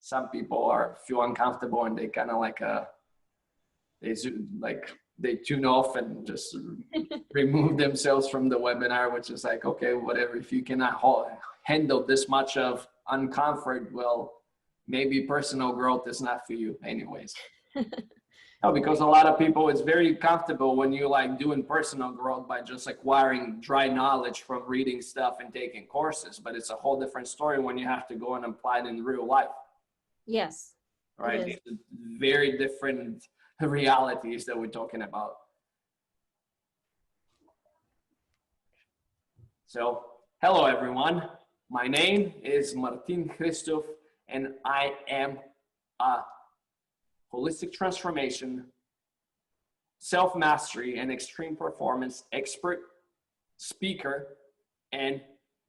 some people feel uncomfortable and they kind of like they tune off and just remove themselves from the webinar, which is like, okay, whatever. If you cannot handle this much of uncomfort, well, maybe personal growth is not for you anyways. No, because a lot of people, it's very comfortable when you like doing personal growth by just acquiring dry knowledge from reading stuff and taking courses, but it's a whole different story when you have to go and apply it in real life. Yes. Right? It's very different realities that we're talking about. So, hello everyone. My name is 𝗞𝗲𝘆 and I am a holistic transformation, self-mastery, and extreme performance expert, speaker, and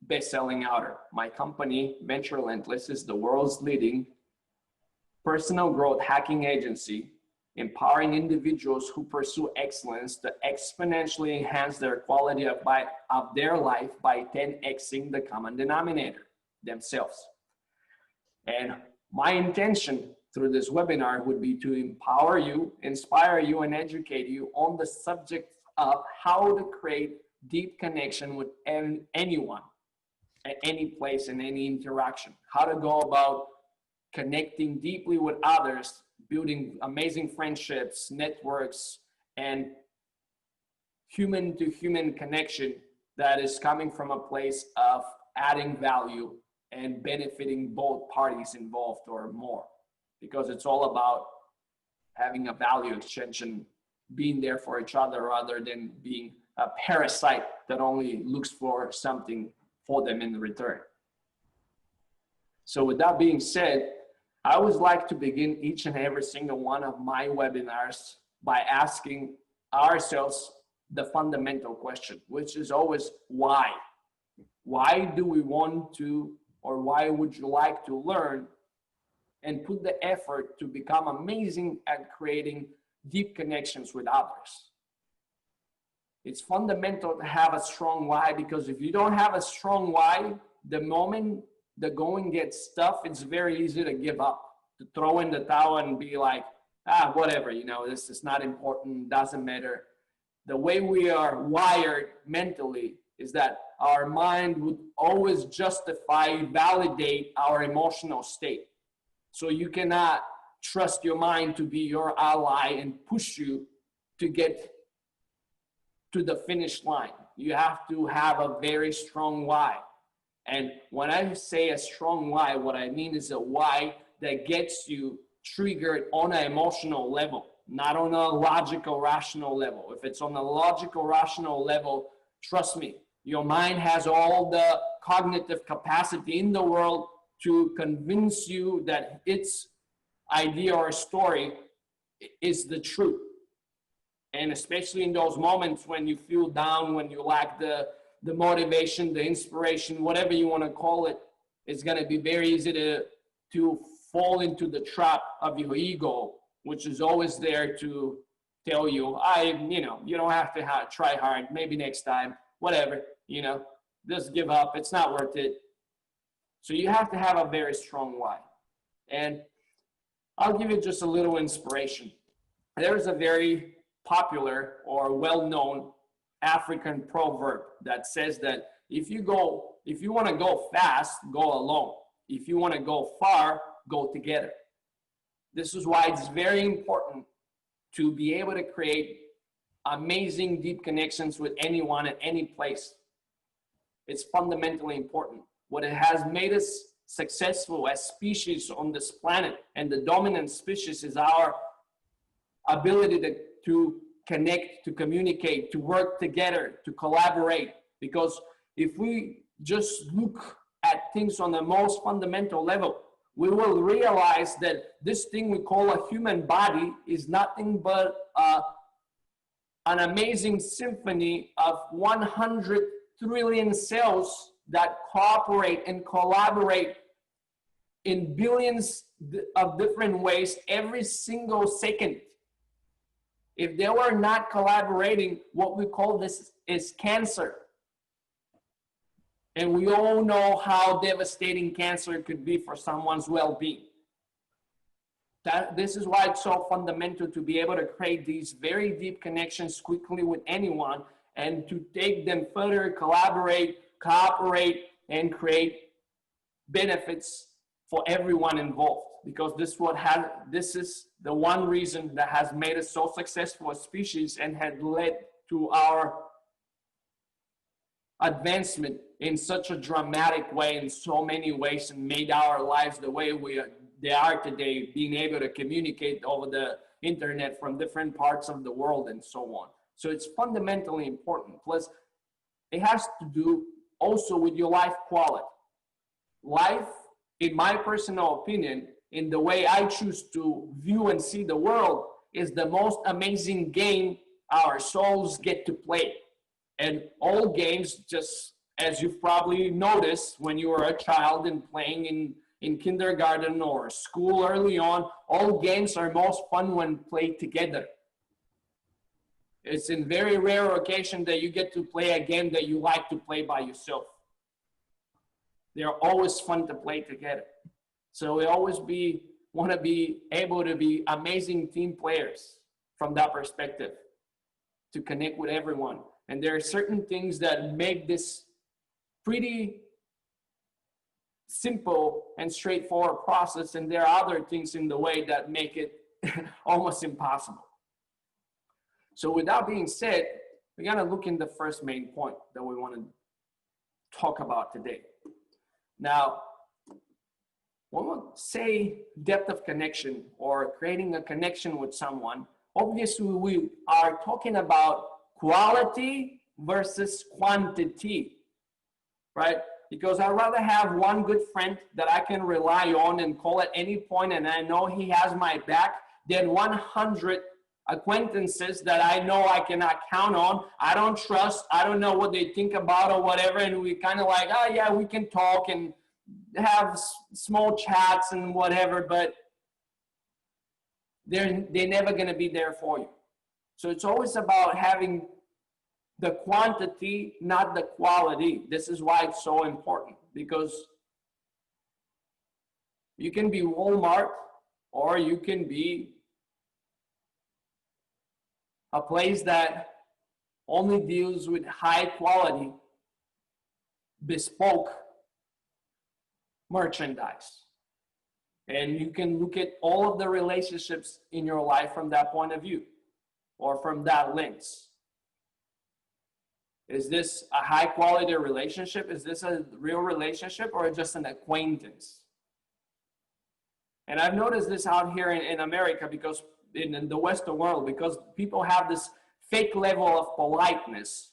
best-selling author. My company, 𝗞𝗲𝘆 is the world's leading personal growth hacking agency, empowering individuals who pursue excellence to exponentially enhance their quality of their life by 10xing the common denominator, themselves. And my intention through this webinar would be to empower you, inspire you, and educate you on the subject of how to create deep connection with anyone, at any place, in any interaction, how to go about connecting deeply with others, building amazing friendships, networks, and human-to-human connection that is coming from a place of adding value and benefiting both parties involved or more. Because it's all about having a value exchange and being there for each other rather than being a parasite that only looks for something for them in return. So with that being said, I always like to begin each and every single one of my webinars by asking ourselves the fundamental question, which is always why? Why do we want to, or why would you like to learn and put the effort to become amazing at creating deep connections with others? It's fundamental to have a strong why, because if you don't have a strong why, the moment the going gets tough, it's very easy to give up, to throw in the towel and be like, whatever, you know, this is not important, doesn't matter. The way we are wired mentally is that our mind would always justify, validate our emotional state. So you cannot trust your mind to be your ally and push you to get to the finish line. You have to have a very strong why. And when I say a strong why, what I mean is a why that gets you triggered on an emotional level, not on a logical, rational level. If it's on a logical, rational level, trust me, your mind has all the cognitive capacity in the world to convince you that its idea or story is the truth. And especially in those moments when you feel down, when you lack the motivation, the inspiration, whatever you want to call it, it's going to be very easy to fall into the trap of your ego, which is always there to tell you, you don't have to try hard, maybe next time, whatever, just give up, it's not worth it. So you have to have a very strong why. And I'll give you just a little inspiration. There's a very popular or well-known African proverb that says that if you want to go fast, go alone. If you want to go far, go together. This is why it's very important to be able to create amazing deep connections with anyone at any place. It's fundamentally important. What it has made us successful as species on this planet, and the dominant species, is our ability to connect, to communicate, to work together, to collaborate. Because if we just look at things on the most fundamental level, we will realize that this thing we call a human body is nothing but an amazing symphony of 100 trillion cells that cooperate and collaborate in billions of different ways every single second. If they were not collaborating, what we call this is cancer. And we all know how devastating cancer could be for someone's well-being. This is why it's so fundamental to be able to create these very deep connections quickly with anyone, and to take them further, collaborate, cooperate, and create benefits for everyone involved. Because this is the one reason that has made us so successful as species and had led to our advancement in such a dramatic way in so many ways, and made our lives the way they are today, being able to communicate over the internet from different parts of the world and so on. So it's fundamentally important. Plus, it has to do also with your life quality. Life, in my personal opinion, in the way I choose to view and see the world, is the most amazing game our souls get to play. And all games, just as you've probably noticed when you were a child and playing in kindergarten or school early on, all games are most fun when played together. It's in very rare occasion that you get to play a game that you like to play by yourself. They're always fun to play together. So we always want to be able to be amazing team players from that perspective, to connect with everyone. And there are certain things that make this pretty simple and straightforward process, and there are other things in the way that make it almost impossible. So with that being said, we're going to look in the first main point that we want to talk about today. Now, when we say depth of connection or creating a connection with someone, obviously we are talking about quality versus quantity, right? Because I'd rather have one good friend that I can rely on and call at any point and I know he has my back, than 100 acquaintances that I know I cannot count on, I don't trust, I don't know what they think about or whatever, and we kind of like, oh yeah, we can talk and have small chats and whatever, but they're never going to be there for you. So it's always about having the quantity, not the quality. This is why it's so important, because you can be Walmart or you can be a place that only deals with high quality, bespoke merchandise. And you can look at all of the relationships in your life from that point of view or from that lens. Is this a high quality relationship? Is this a real relationship or just an acquaintance? And I've noticed this out here in America, because in the Western world, because people have this fake level of politeness.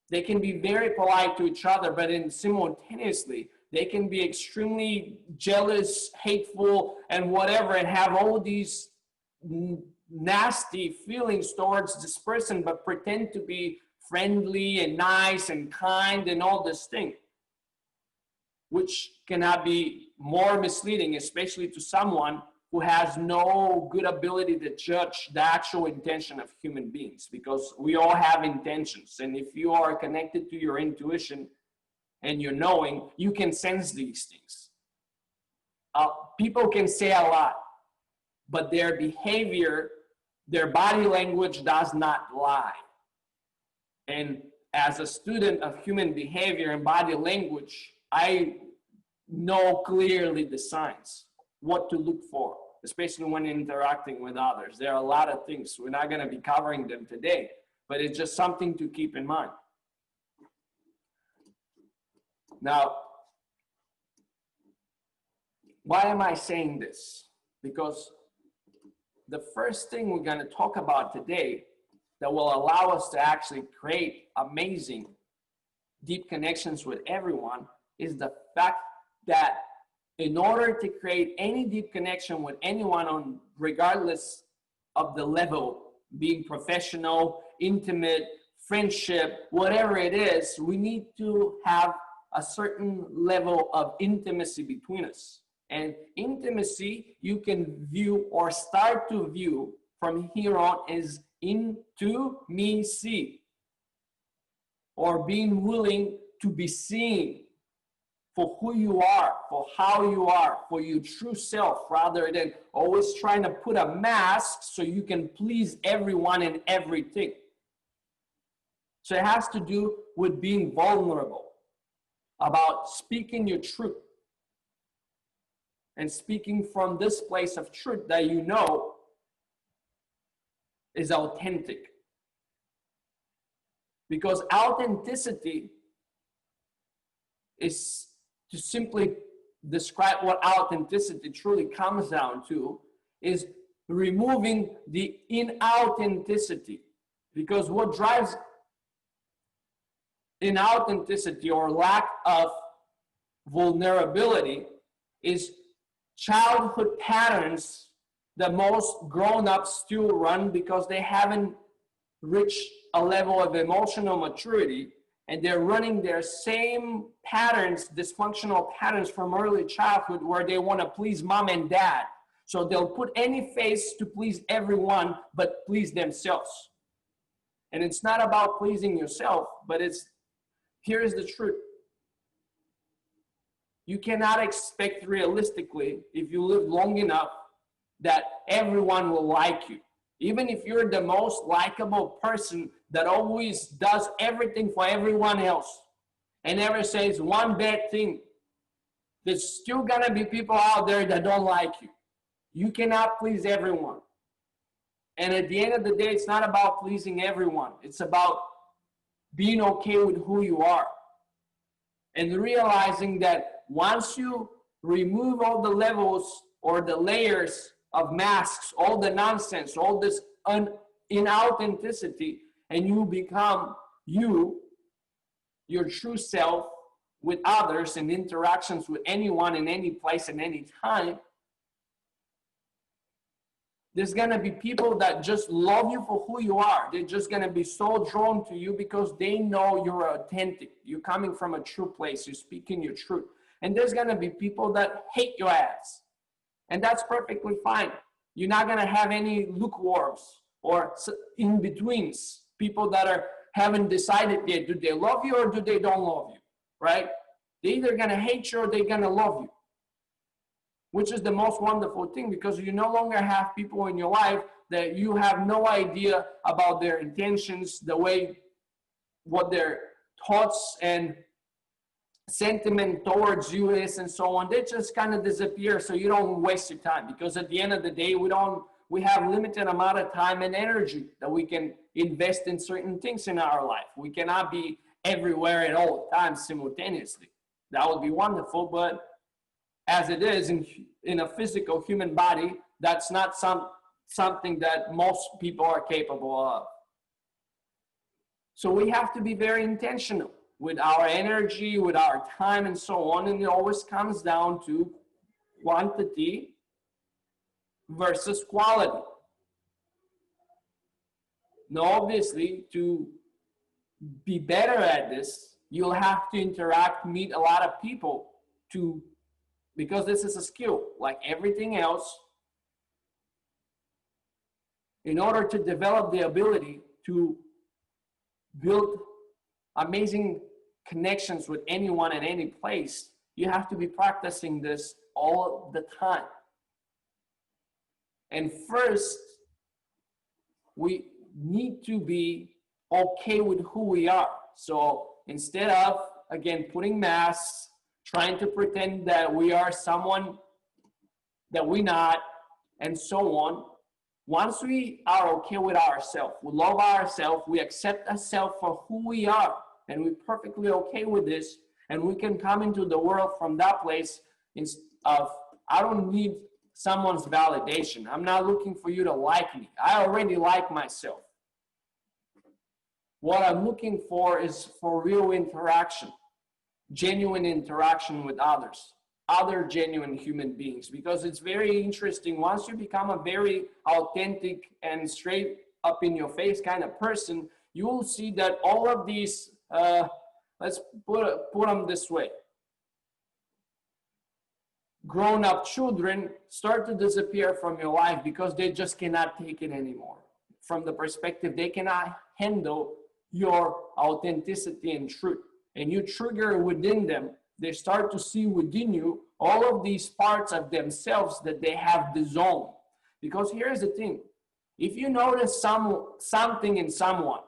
They can be very polite to each other, but simultaneously, they can be extremely jealous, hateful, and whatever, and have all these nasty feelings towards this person, but pretend to be friendly and nice and kind and all this thing, which cannot be more misleading, especially to someone who has no good ability to judge the actual intention of human beings, because we all have intentions. And if you are connected to your intuition and your knowing, you can sense these things. People can say a lot, but their behavior, their body language does not lie. And as a student of human behavior and body language, I know clearly the signs, what to look for, especially when interacting with others. There are a lot of things. We're not going to be covering them today, but it's just something to keep in mind. Now, why am I saying this? Because the first thing we're going to talk about today that will allow us to actually create amazing, deep connections with everyone is the fact that in order to create any deep connection with anyone, regardless of the level, being professional, intimate, friendship, whatever it is, we need to have a certain level of intimacy between us. And intimacy, you can view or start to view from here on is intimacy, or being willing to be seen for who you are, for how you are, for your true self, rather than always trying to put a mask so you can please everyone and everything. So it has to do with being vulnerable, about speaking your truth, and speaking from this place of truth that you know is authentic. Because authenticity is, to simply describe what authenticity truly comes down to, is removing the inauthenticity. Because what drives inauthenticity or lack of vulnerability is childhood patterns that most grown-ups still run because they haven't reached a level of emotional maturity, and they're running their same patterns, dysfunctional patterns from early childhood, where they want to please mom and dad. So they'll put any face to please everyone but please themselves. And it's not about pleasing yourself, but here's the truth. You cannot expect realistically, if you live long enough, that everyone will like you. Even if you're the most likable person that always does everything for everyone else and never says one bad thing, there's still gonna be people out there that don't like you. You cannot please everyone. And at the end of the day, it's not about pleasing everyone. It's about being okay with who you are. And realizing that once you remove all the levels or the layers of masks, all the nonsense, all this inauthenticity, and you become your true self with others and interactions with anyone in any place and any time, there's going to be people that just love you for who you are. They're just going to be so drawn to you because they know you're authentic. You're coming from a true place. You're speaking your truth. And there's going to be people that hate your ass. And that's perfectly fine. You're not going to have any lukewarms or in-betweens, people that haven't decided yet, do they love you or do they don't love you, right? They're either going to hate you or they're going to love you, which is the most wonderful thing, because you no longer have people in your life that you have no idea about their intentions, what their thoughts and sentiment towards you is, and so on. They just kind of disappear, so you don't waste your time, because at the end of the day, we have limited amount of time and energy that we can invest in certain things in our life. We cannot be everywhere at all times simultaneously. That would be wonderful, but as it is in a physical human body, that's not something that most people are capable of. So we have to be very intentional with our energy, with our time, and so on. And it always comes down to quantity versus quality. Now, obviously, to be better at this, you'll have to interact, meet a lot of people because this is a skill, like everything else. In order to develop the ability to build amazing connections with anyone at any place, you have to be practicing this all the time. And first, we need to be okay with who we are. So instead of, again, putting masks, trying to pretend that we are someone that we're not, and so on, once we are okay with ourselves, we love ourselves, we accept ourselves for who we are, and we're perfectly okay with this, and we can come into the world from that place of, I don't need someone's validation. I'm not looking for you to like me. I already like myself. What I'm looking for is for real interaction, genuine interaction with others, other genuine human beings, because it's very interesting. Once you become a very authentic and straight up in your face kind of person, you will see that all of these, let's put them this way, grown-up children start to disappear from your life because they just cannot take it anymore. From the perspective, they cannot handle your authenticity and truth. And you trigger within them they start to see within you all of these parts of themselves that they have disowned. Because here's the thing, if you notice something in someone,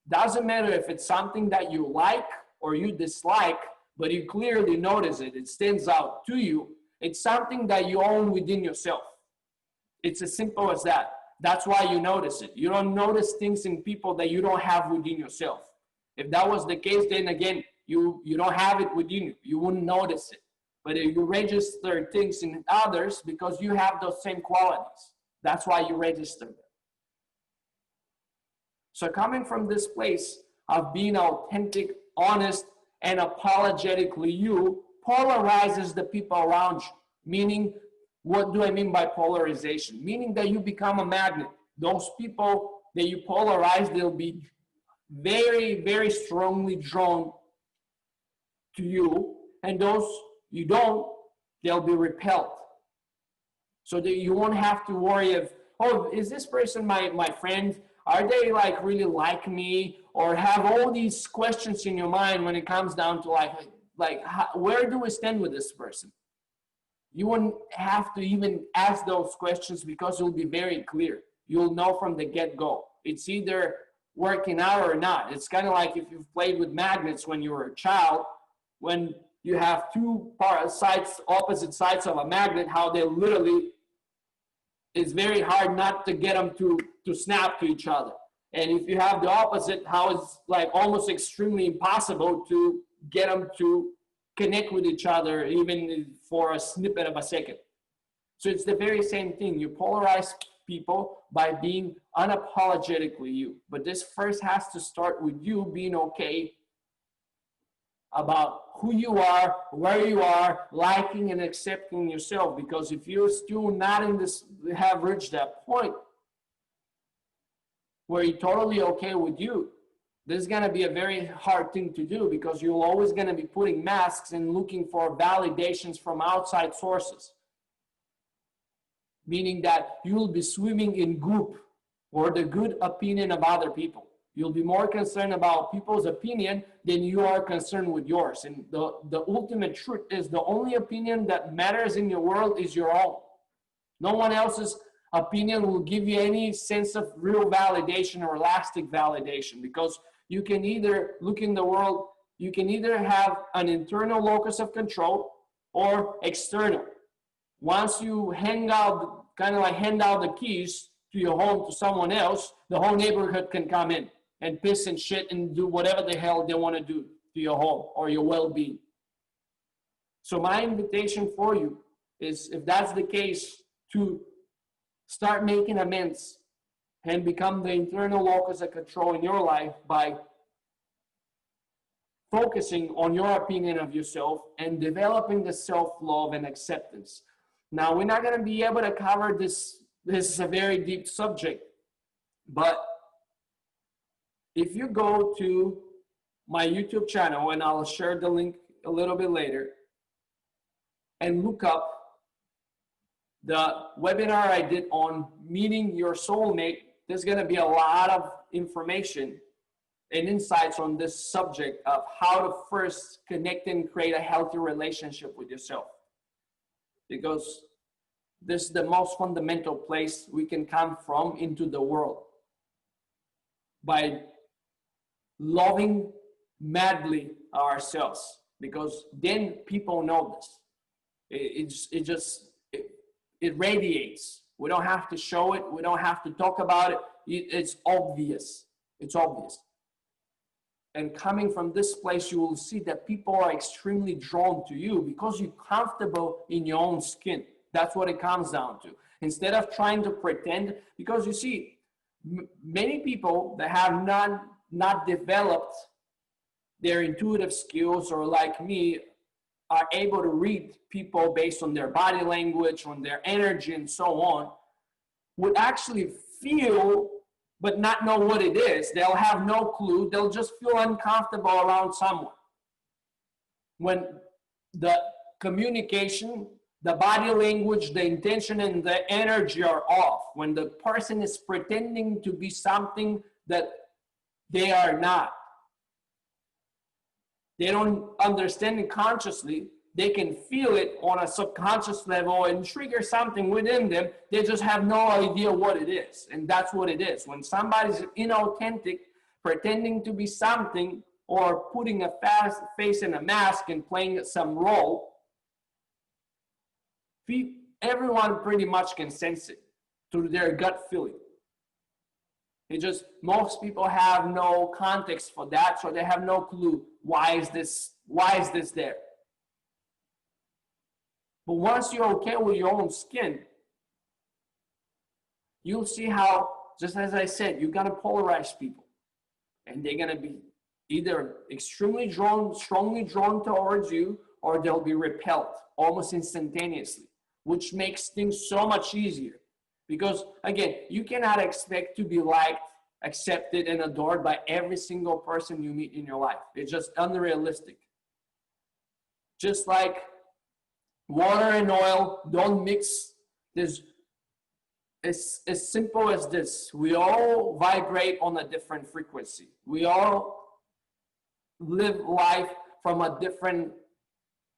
doesn't matter if it's something that you like or you dislike, but you clearly notice it, it stands out to you, it's something that you own within yourself. It's as simple as that. That's why you notice it. You don't notice things in people that you don't have within yourself. If that was the case, then again, you don't have it within you. You wouldn't notice it. But if you register things in others because you have those same qualities. That's why you register them. So coming from this place of being authentic, honest, and apologetically you, polarizes the people around you. Meaning, what do I mean by polarization? Meaning that you become a magnet. Those people that you polarize, they'll be very, very strongly drawn to you. And those you don't, they'll be repelled. So that you won't have to worry of, oh, is this person my friend? Are they like really like me? Or have all these questions in your mind when it comes down to where do we stand with this person? You wouldn't have to even ask those questions because it'll be very clear. You'll know from the get-go. It's either working out or not. It's kind of like if you've played with magnets when you were a child, when you have two opposite sides of a magnet, how they literally, it's very hard not to get them to snap to each other. And if you have the opposite, how it's like almost extremely impossible to get them to connect with each other, even for a snippet of a second. So it's the very same thing. You polarize people by being unapologetically you. But this first has to start with you being okay about who you are, where you are, liking and accepting yourself. Because if you're still not in this, have reached that point where you're totally okay with you, this is going to be a very hard thing to do because you're always going to be putting masks and looking for validations from outside sources. Meaning that you'll be swimming in goop or the good opinion of other people. You'll be more concerned about people's opinion than you are concerned with yours. And the ultimate truth is the only opinion that matters in your world is your own. No one else's opinion will give you any sense of real validation or lasting validation, because you can either look in the world, you can either have an internal locus of control or external. Once you hand out the keys to your home to someone else, the whole neighborhood can come in and piss and shit and do whatever the hell they want to do to your home or your well-being. So my invitation for you is, if that's the case, to start making amends and become the internal locus of control in your life by focusing on your opinion of yourself and developing the self-love and acceptance. Now, we're not going to be able to cover this. This is a very deep subject, but if you go to my YouTube channel, and I'll share the link a little bit later, and look up the webinar I did on meeting your soulmate, there's going to be a lot of information and insights on this subject of how to first connect and create a healthy relationship with yourself. Because this is the most fundamental place we can come from into the world. By loving madly ourselves, because then people know this. It radiates. We don't have to show it. We don't have to talk about it. It's obvious. It's obvious. And coming from this place, you will see that people are extremely drawn to you because you're comfortable in your own skin. That's what it comes down to. Instead of trying to pretend, because you see, many people that have not developed their intuitive skills, or like me, are able to read people based on their body language, on their energy, and so on, would actually feel but not know what it is. They'll have no clue. They'll just feel uncomfortable around someone. When the communication, the body language, the intention, and the energy are off, when the person is pretending to be something that they are not, they don't understand it consciously. They can feel it on a subconscious level and trigger something within them. They just have no idea what it is. And that's what it is. When somebody's inauthentic, pretending to be something, or putting a face in a mask and playing some role, everyone pretty much can sense it through their gut feeling. Most people have no context for that, so they have no clue why is this there. But once you're okay with your own skin, you'll see how, just as I said, you're gonna polarize people, and they're gonna be either extremely strongly drawn towards you, or they'll be repelled almost instantaneously, which makes things so much easier. Because again, you cannot expect to be liked, accepted, and adored by every single person you meet in your life. It's just unrealistic. Just like water and oil don't mix. It's as simple as this. We all vibrate on a different frequency. We all live life from a different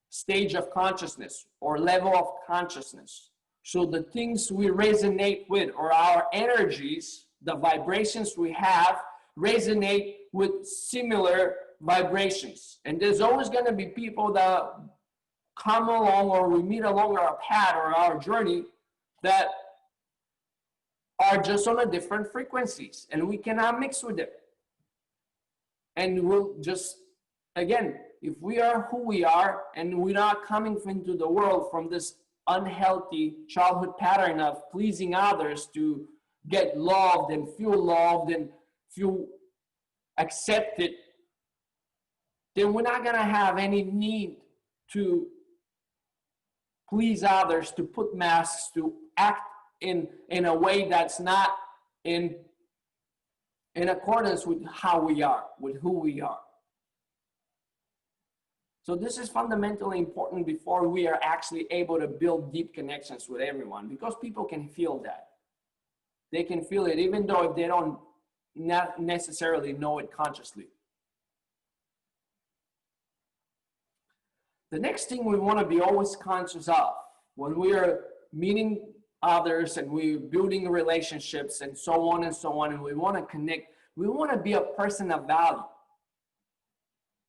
stage of consciousness or level of consciousness. So the things we resonate with, or our energies, the vibrations we have, resonate with similar vibrations. And there's always going to be people that come along, or we meet along our path or our journey, that are just on a different frequencies, and we cannot mix with them. And we'll just, again, if we are who we are, and we're not coming into the world from this unhealthy childhood pattern of pleasing others to get loved and feel accepted, then we're not going to have any need to please others, to put masks, to act in a way that's not in accordance with how we are, with who we are. So this is fundamentally important before we are actually able to build deep connections with everyone, because people can feel that. They can feel it even though if they don't not necessarily know it consciously. The next thing we want to be always conscious of when we are meeting others and we're building relationships and so on, and we want to connect, we want to be a person of value.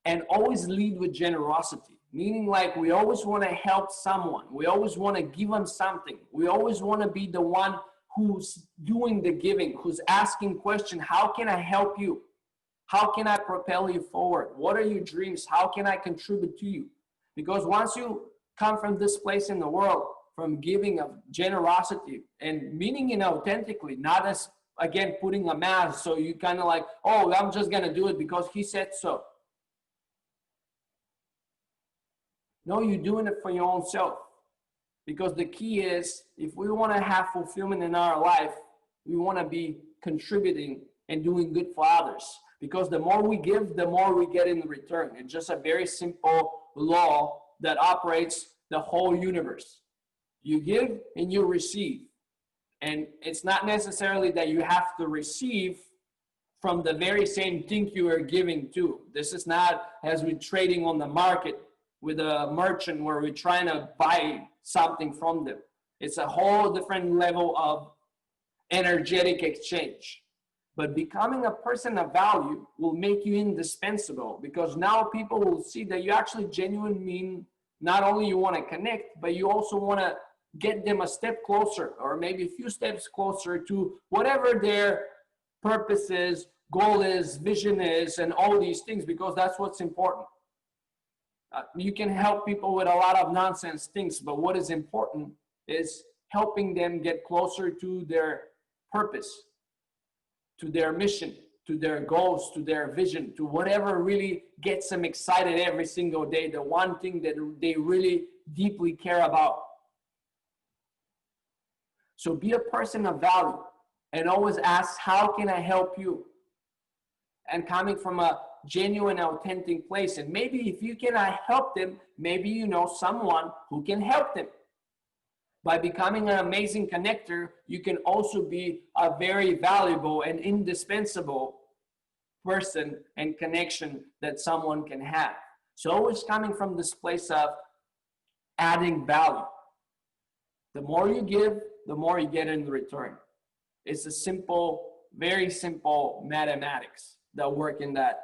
And always lead with generosity, meaning like we always want to help someone. We always want to give them something. We always want to be the one who's doing the giving, who's asking questions. How can I help you? How can I propel you forward? What are your dreams? How can I contribute to you? Because once you come from this place in the world, from giving of generosity and meaning it authentically, not as, again, putting a mask. So you kind of like, oh, I'm just going to do it because he said so. No, you're doing it for your own self. Because the key is, if we want to have fulfillment in our life, we want to be contributing and doing good for others. Because the more we give, the more we get in return. It's just a very simple law that operates the whole universe. You give and you receive. And it's not necessarily that you have to receive from the very same thing you are giving to. This is not as we're trading on the market with a merchant where we're trying to buy something from them. It's a whole different level of energetic exchange. But becoming a person of value will make you indispensable, because now people will see that you actually genuinely mean not only you want to connect, but you also want to get them a step closer, or maybe a few steps closer to whatever their purpose is, goal is, vision is, and all these things, because that's what's important. You can help people with a lot of nonsense things, but what is important is helping them get closer to their purpose, to their mission, to their goals, to their vision, to whatever really gets them excited every single day, the one thing that they really deeply care about. So be a person of value and always ask, how can I help you? And coming from a genuine, authentic place. And maybe if you cannot help them, maybe you know someone who can help them. By becoming an amazing connector, you can also be a very valuable and indispensable person and connection that someone can have. So it's coming from this place of adding value. The more you give, the more you get in return. It's a simple, very simple mathematics that work in that.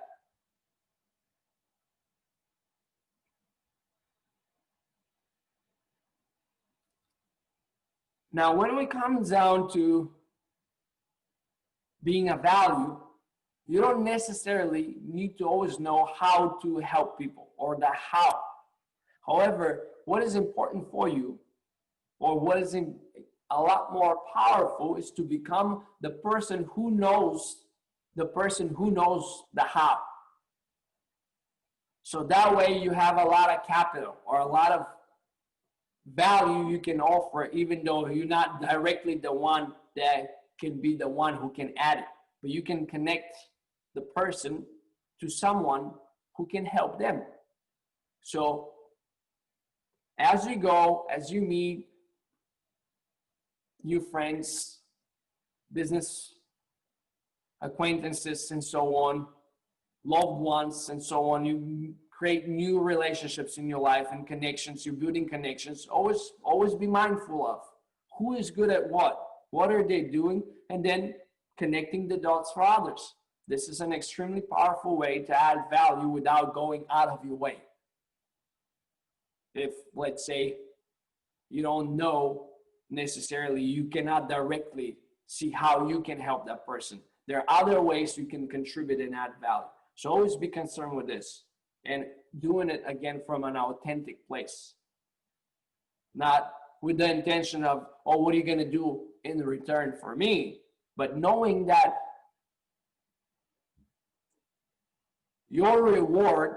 Now, when it comes down to being a value, you don't necessarily need to always know how to help people or the how. However, what is important for you, or what is a lot more powerful, is to become the person who knows the how. So that way you have a lot of capital or a lot of value you can offer, even though you're not directly the one that can be the one who can add it. But you can connect the person to someone who can help them. So as you go, as you meet new friends, business acquaintances, and so on, loved ones, and so on, you create new relationships in your life and connections. You're building connections. Always be mindful of who is good at what are they doing, and then connecting the dots for others. This is an extremely powerful way to add value without going out of your way. If, let's say, you don't know necessarily, you cannot directly see how you can help that person. There are other ways you can contribute and add value. So always be concerned with this and doing it again from an authentic place. Not with the intention of, oh, what are you going to do in return for me? But knowing that your reward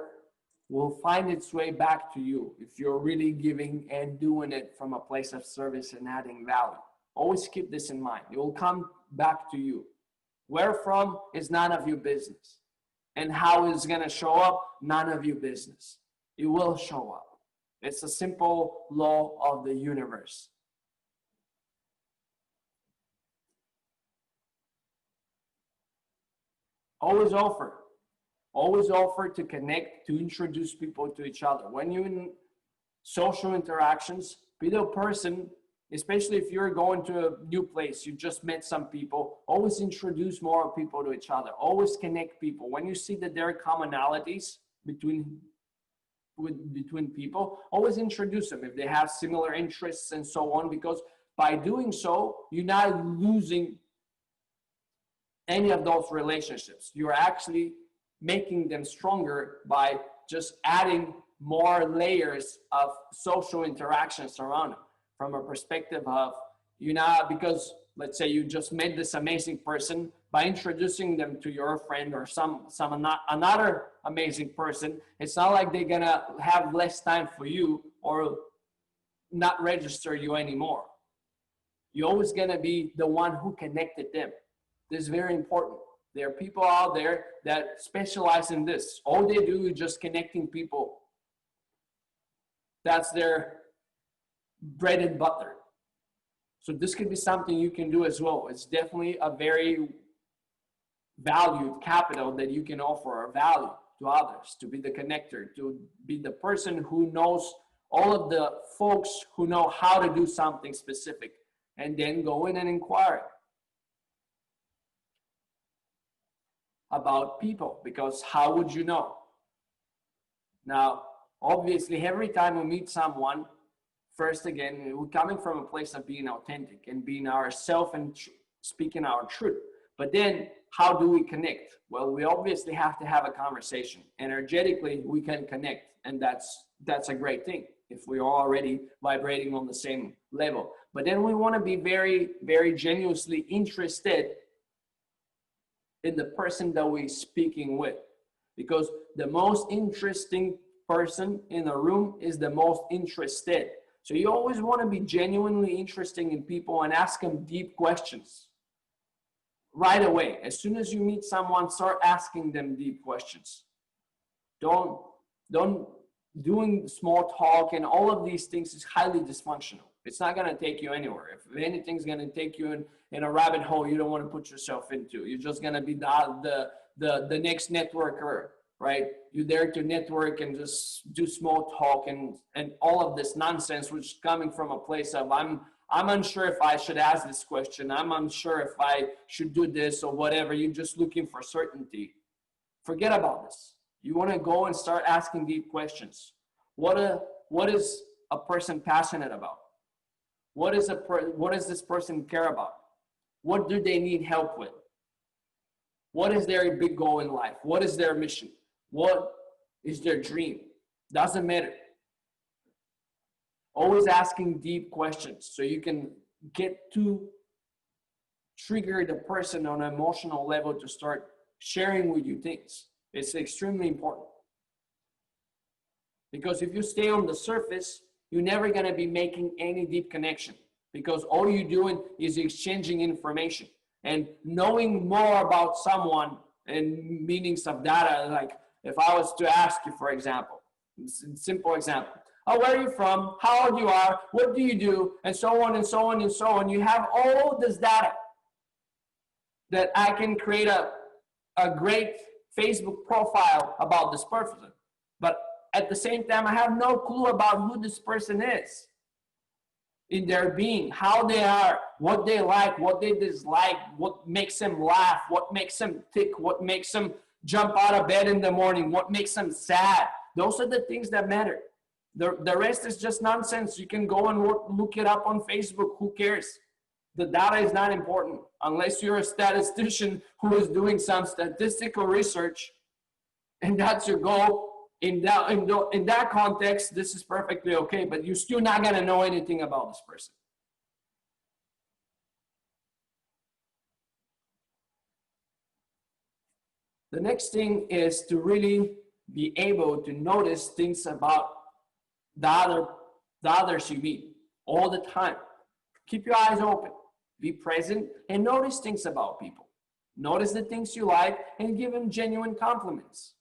will find its way back to you if you're really giving and doing it from a place of service and adding value. Always keep this in mind. It will come back to you. Where from is none of your business. And how it's going to show up, none of your business. It will show up. It's a simple law of the universe. Always offer. Always offer to connect, to introduce people to each other. When you're in social interactions, be the person, especially if you're going to a new place, you just met some people, always introduce more people to each other. Always connect people. When you see that there are commonalities between people, always introduce them if they have similar interests and so on, because by doing so, you're not losing any of those relationships. You're actually making them stronger by just adding more layers of social interactions around them, from a perspective of, because let's say you just met this amazing person, by introducing them to your friend or another amazing person, it's not like they're gonna have less time for you or not register you anymore. You're always gonna be the one who connected them. This is very important. There are people out there that specialize in this. All they do is just connecting people. That's their bread and butter. So this could be something you can do as well. It's definitely a very valued capital that you can offer, or value to others, to be the connector, to be the person who knows all of the folks who know how to do something specific, and then go in and inquire about people, because how would you know? Now, obviously, every time we meet someone, first, again, we're coming from a place of being authentic and being ourselves and speaking our truth. But then, how do we connect? Well, we obviously have to have a conversation. Energetically, we can connect, and that's a great thing if we are already vibrating on the same level. But then we want to be very, very genuinely interested in the person that we're speaking with, because the most interesting person in a room is the most interested. So you always want to be genuinely interested in people and ask them deep questions right away. As soon as you meet someone, start asking them deep questions. Don't doing small talk and all of these things is highly dysfunctional. It's not going to take you anywhere. If anything's going to take you in a rabbit hole you don't want to put yourself into, you're just going to be the next networker right? You're there to network and just do small talk and all of this nonsense, which is coming from a place of I'm unsure if I should ask this question. I'm unsure if I should do this or whatever. You're just looking for certainty. Forget about this. You want to go and start asking deep questions. What is a person passionate about? What does this person care about? What do they need help with? What is their big goal in life? What is their mission? What is their dream? Doesn't matter. Always asking deep questions so you can get to trigger the person on an emotional level to start sharing with you things. It's extremely important. Because if you stay on the surface, you're never going to be making any deep connection, because all you're doing is exchanging information and knowing more about someone and meanings of data. Like if I was to ask you, for example, simple example, oh, where are you from? How old you are? What do you do? And so on and so on and so on. You have all this data that I can create a great Facebook profile about this person. But at the same time, I have no clue about who this person is in their being, how they are, what they like, what they dislike, what makes them laugh, what makes them tick, what makes them jump out of bed in the morning, what makes them sad. Those are the things that matter. The rest is just nonsense. You can go and look it up on Facebook. Who cares? The data is not important unless you're a statistician who is doing some statistical research, and that's your goal. In that context, this is perfectly okay, but you're still not going to know anything about this person. The next thing is to really be able to notice things about the others you meet all the time. Keep your eyes open, be present, and notice things about people. Notice the things you like and give them genuine compliments.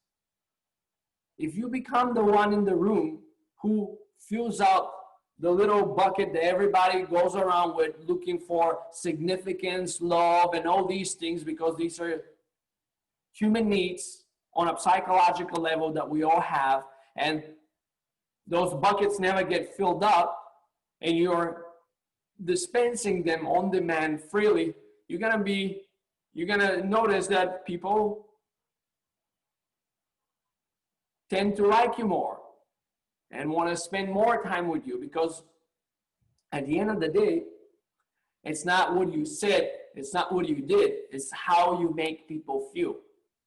If you become the one in the room who fills out the little bucket that everybody goes around with looking for significance, love, and all these things, because these are human needs on a psychological level that we all have, and those buckets never get filled up, and you're dispensing them on demand freely, you're gonna notice that people tend to like you more and want to spend more time with you, because at the end of the day, it's not what you said, it's not what you did, it's how you make people feel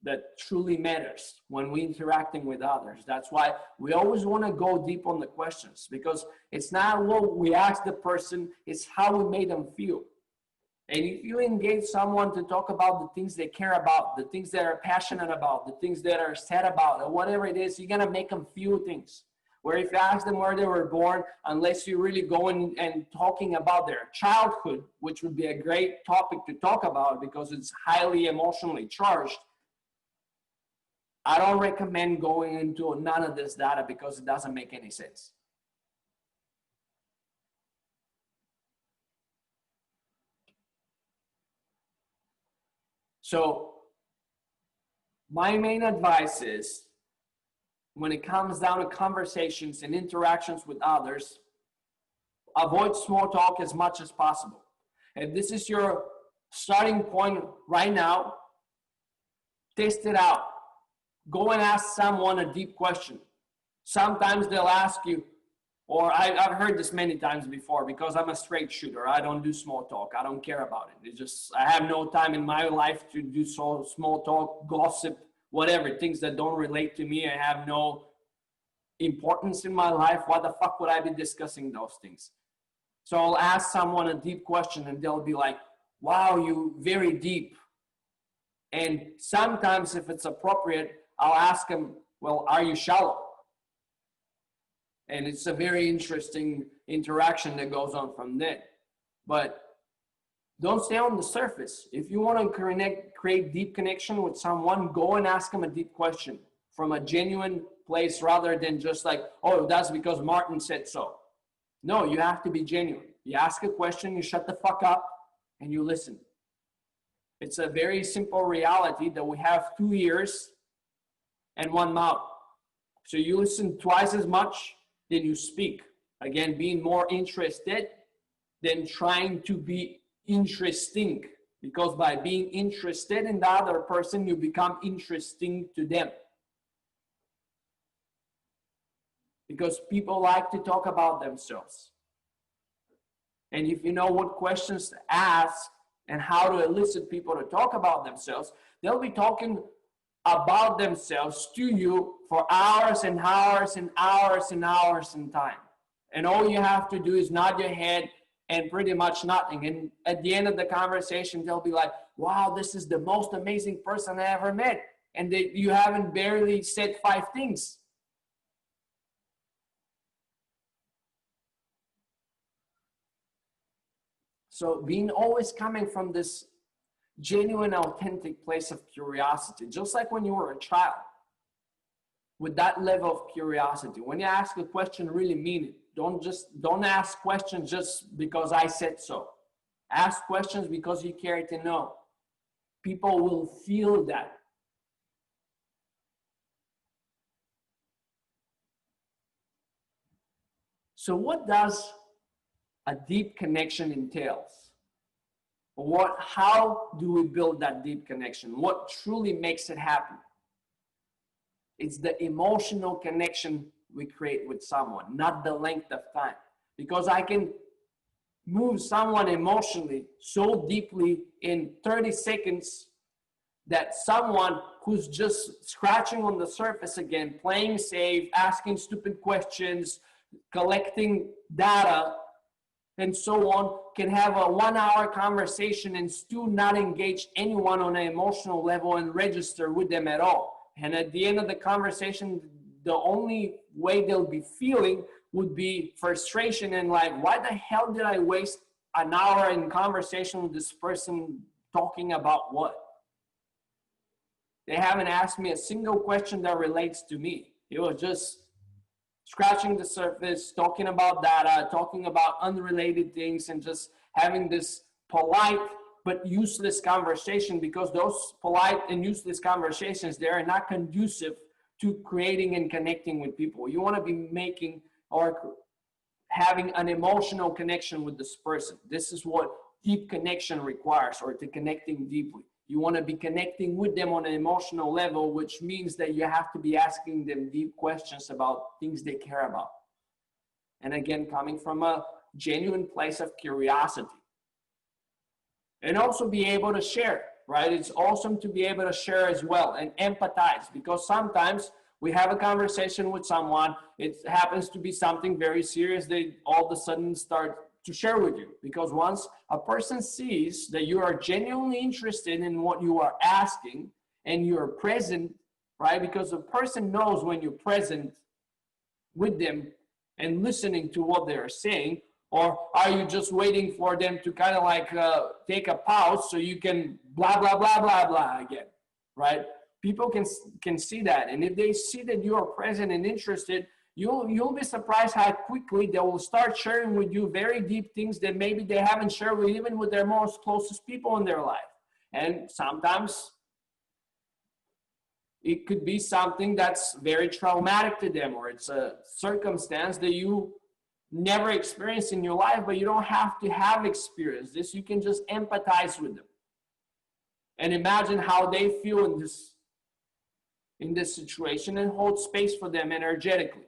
that truly matters when we're interacting with others. That's why we always want to go deep on the questions, because it's not what we ask the person, it's how we made them feel. And if you engage someone to talk about the things they care about, the things they are passionate about, the things that are sad about, or whatever it is, you're going to make them feel things. Where if you ask them where they were born, unless you're really going and talking about their childhood, which would be a great topic to talk about because it's highly emotionally charged, I don't recommend going into none of this data because it doesn't make any sense. So my main advice is, when it comes down to conversations and interactions with others, avoid small talk as much as possible. If this is your starting point right now, test it out. Go and ask someone a deep question. Sometimes they'll ask you, or I've heard this many times before, because I'm a straight shooter. I don't do small talk. I don't care about it. It's just, I have no time in my life to do small talk, gossip, whatever, things that don't relate to me. I have no importance in my life. Why the fuck would I be discussing those things? So I'll ask someone a deep question and they'll be like, wow, you very deep. And sometimes if it's appropriate, I'll ask them, well, are you shallow? And it's a very interesting interaction that goes on from there. But don't stay on the surface. If you want to create deep connection with someone, go and ask them a deep question from a genuine place, rather than just like, oh, that's because Martin said so. No, you have to be genuine. You ask a question, you shut the fuck up, and you listen. It's a very simple reality that we have 2 ears and one mouth. So you listen twice as much than you speak. Again, being more interested than trying to be interesting. Because by being interested in the other person, you become interesting to them. Because people like to talk about themselves. And if you know what questions to ask and how to elicit people to talk about themselves, they'll be talking about themselves to you for hours and hours and hours and hours in time. And all you have to do is nod your head and pretty much nothing. And at the end of the conversation, they'll be like, wow, this is the most amazing person I ever met. And you haven't barely said 5 things. So being always coming from this genuine, authentic place of curiosity, just like when you were a child, with that level of curiosity. When you ask a question, really mean it. Don't ask questions just because I said so. Ask questions because you care to know. People will feel that. So what does a deep connection entails? How do we build that deep connection? What truly makes it happen? It's the emotional connection we create with someone, not the length of time. Because I can move someone emotionally so deeply in 30 seconds that someone who's just scratching on the surface again, playing safe, asking stupid questions, collecting data, and so on, can have a 1-hour conversation and still not engage anyone on an emotional level and register with them at all. And at the end of the conversation, the only way they'll be feeling would be frustration and like, why the hell did I waste an hour in conversation with this person talking about what? They haven't asked me a single question that relates to me. It was just scratching the surface, talking about data, talking about unrelated things, and just having this polite but useless conversation, because those polite and useless conversations, they are not conducive to creating and connecting with people. You want to be making or having an emotional connection with this person. This is what deep connection requires, or to connecting deeply. You want to be connecting with them on an emotional level, which means that you have to be asking them deep questions about things they care about. And again, coming from a genuine place of curiosity. And also be able to share, right? It's awesome to be able to share as well and empathize, because sometimes we have a conversation with someone, it happens to be something very serious, they all of a sudden start to share with you. Because once a person sees that you are genuinely interested in what you are asking and you're present, right? Because a person knows when you're present with them and listening to what they're saying, or are you just waiting for them to kind of like take a pause so you can blah, blah, blah, blah, blah again, right? People can see that. And if they see that you are present and interested, you'll be surprised how quickly they will start sharing with you very deep things that maybe they haven't shared with even with their most closest people in their life. And sometimes it could be something that's very traumatic to them, or it's a circumstance that you never experienced in your life, but you don't have to have experienced this. You can just empathize with them and imagine how they feel in this situation and hold space for them energetically.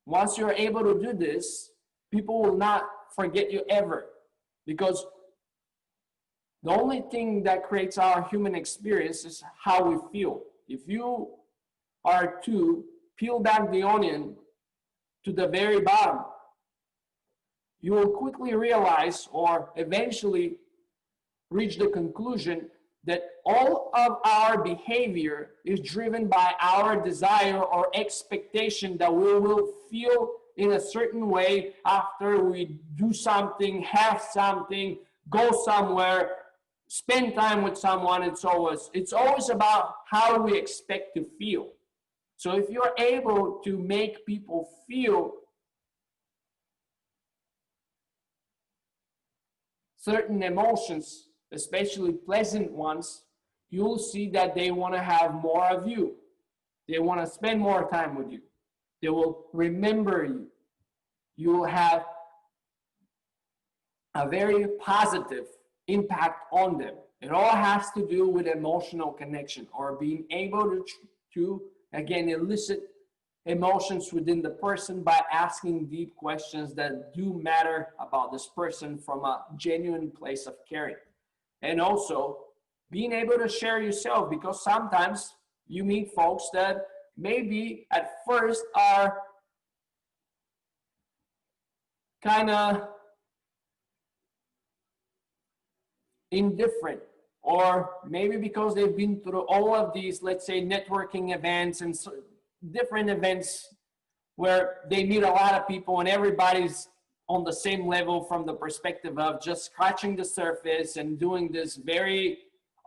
Once you're able to do this, people will not forget you ever, because the only thing that creates our human experience is how we feel. If you are to peel back the onion to the very bottom, you will quickly realize, or eventually reach the conclusion, that all of our behavior is driven by our desire or expectation that we will feel in a certain way after we do something, have something, go somewhere, spend time with someone. It's always about how we expect to feel. So if you're able to make people feel certain emotions, especially pleasant ones, you'll see that they want to have more of you. They want to spend more time with you. They will remember you. You will have a very positive impact on them. It all has to do with emotional connection, or being able to again, elicit emotions within the person by asking deep questions that do matter about this person from a genuine place of caring. And also being able to share yourself, because sometimes you meet folks that maybe at first are kind of indifferent, or maybe because they've been through all of these, let's say, networking events and different events where they meet a lot of people and everybody's on the same level from the perspective of just scratching the surface and doing this very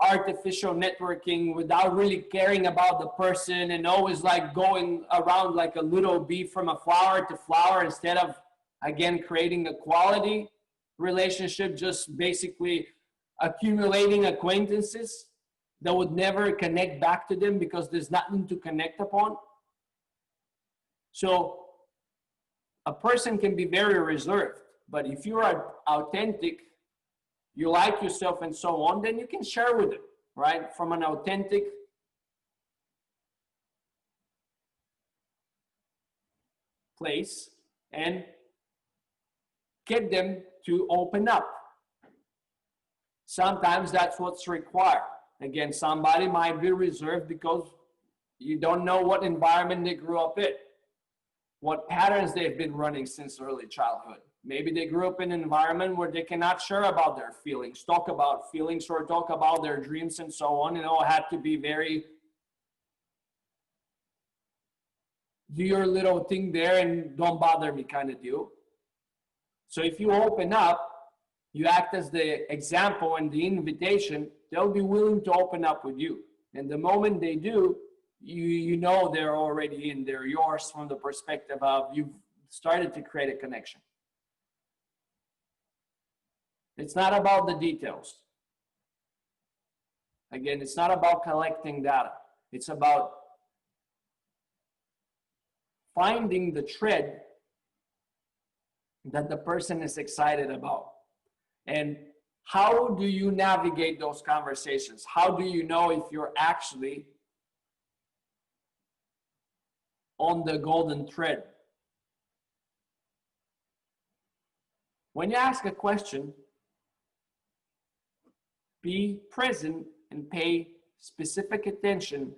artificial networking without really caring about the person, and always like going around like a little bee from a flower to flower, instead of again creating a quality relationship, just basically accumulating acquaintances that would never connect back to them because there's nothing to connect upon. So a person can be very reserved, but if you are authentic, you like yourself and so on, then you can share with them, right? From an authentic place and get them to open up. Sometimes that's what's required. Again, somebody might be reserved because you don't know what environment they grew up in, what patterns they've been running since early childhood. Maybe they grew up in an environment where they cannot share about their feelings, talk about feelings, or talk about their dreams and so on. It all had to be very, do your little thing there and don't bother me kind of deal. So if you open up, you act as the example and the invitation, they'll be willing to open up with you. And the moment they do, you know they're already in, they're yours from the perspective of you've started to create a connection. It's not about the details. Again, it's not about collecting data. It's about finding the thread that the person is excited about. And how do you navigate those conversations? How do you know if you're actually on the golden thread? When you ask a question, be present and pay specific attention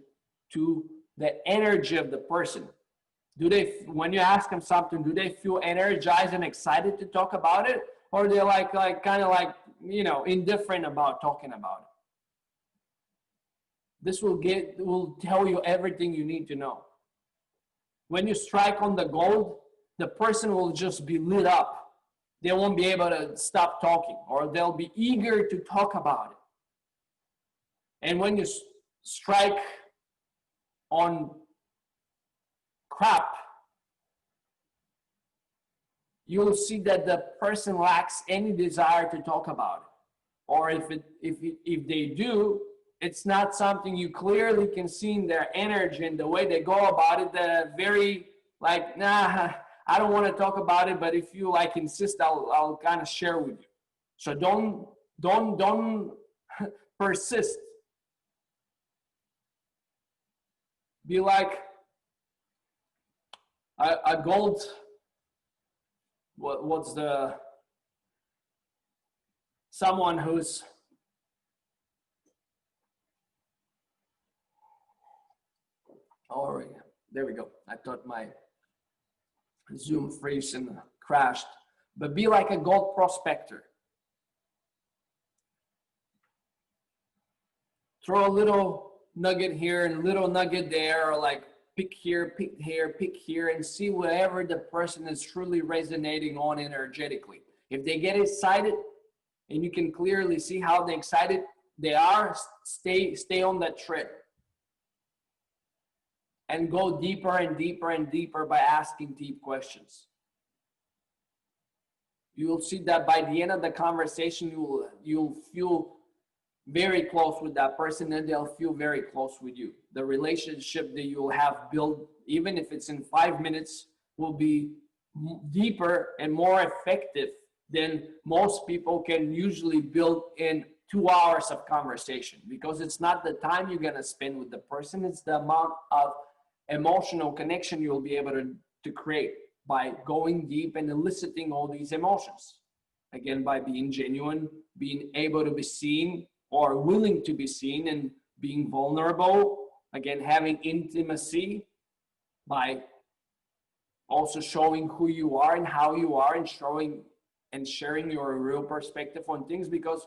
to the energy of the person. Do they, when you ask them something, do they feel energized and excited to talk about it? Or they're like kind of like, you know, indifferent about talking about it? This will tell you everything you need to know. When you strike on the gold, the person will just be lit up. They won't be able to stop talking, or they'll be eager to talk about it. And when you strike on crap, you'll see that the person lacks any desire to talk about it. Or if they do, it's not something you clearly can see in their energy and the way they go about it. They're very like, nah, I don't want to talk about it, but if you like insist, I'll kind of share with you. So don't persist. Be like a gold. What's the someone who's oh yeah, there we go. I thought my Zoom freeze and crashed. But be like a gold prospector. Throw a little nugget here and a little nugget there, or like pick here, and see whatever the person is truly resonating on energetically. If they get excited, and you can clearly see how excited they are, stay on that thread. And go deeper and deeper and deeper by asking deep questions. You will see that by the end of the conversation, you'll feel very close with that person, and they'll feel very close with you. The relationship that you'll have built, even if it's in 5 minutes, will be deeper and more effective than most people can usually build in 2 hours of conversation, because it's not the time you're going to spend with the person, it's the amount of emotional connection you'll be able to create by going deep and eliciting all these emotions. Again, by being genuine, being able to be seen or willing to be seen, and being vulnerable. Again, having intimacy by also showing who you are and how you are, and showing and sharing your real perspective on things. Because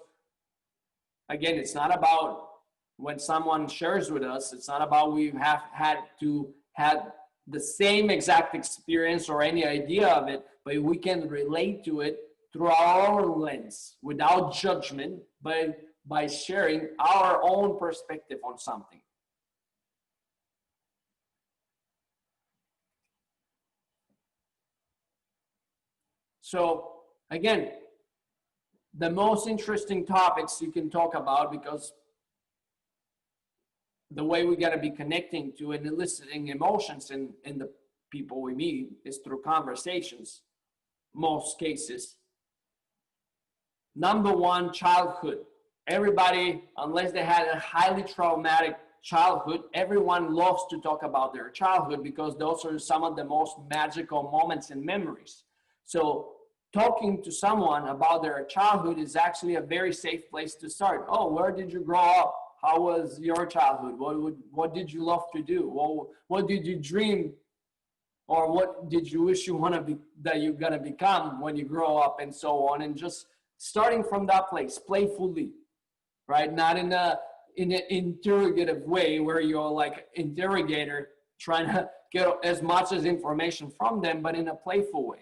again, it's not about when someone shares with us, it's not about we have had to have the same exact experience or any idea of it, but we can relate to it through our own lens, without judgment, but by sharing our own perspective on something. So again, the most interesting topics you can talk about, because the way we got to be connecting to and eliciting emotions in the people we meet is through conversations, most cases. Number one, childhood. Everybody, unless they had a highly traumatic childhood, everyone loves to talk about their childhood, because those are some of the most magical moments and memories. So talking to someone about their childhood is actually a very safe place to start. Oh, where did you grow up? How was your childhood? What did you love to do? What did you dream, or what did you wish you want to be, that you're going to become when you grow up, and so on. And just starting from that place, playfully, right? Not in an interrogative way where you're like interrogator trying to get as much as information from them, but in a playful way.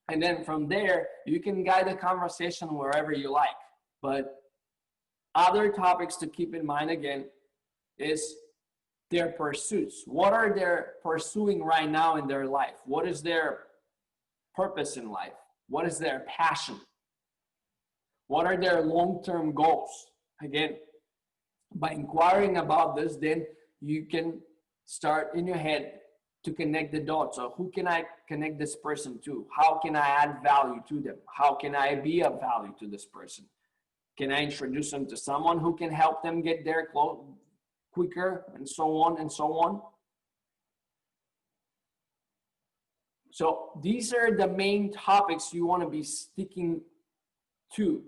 And then from there, you can guide the conversation wherever you like. But other topics to keep in mind, again, is their pursuits. What are they pursuing right now in their life? What is their purpose in life? What is their passion? What are their long-term goals? Again, by inquiring about this, then you can start in your head to connect the dots. So who can I connect this person to? How can I add value to them? How can I be of value to this person? Can I introduce them to someone who can help them get there quicker, and so on and so on? So these are the main topics you want to be sticking to.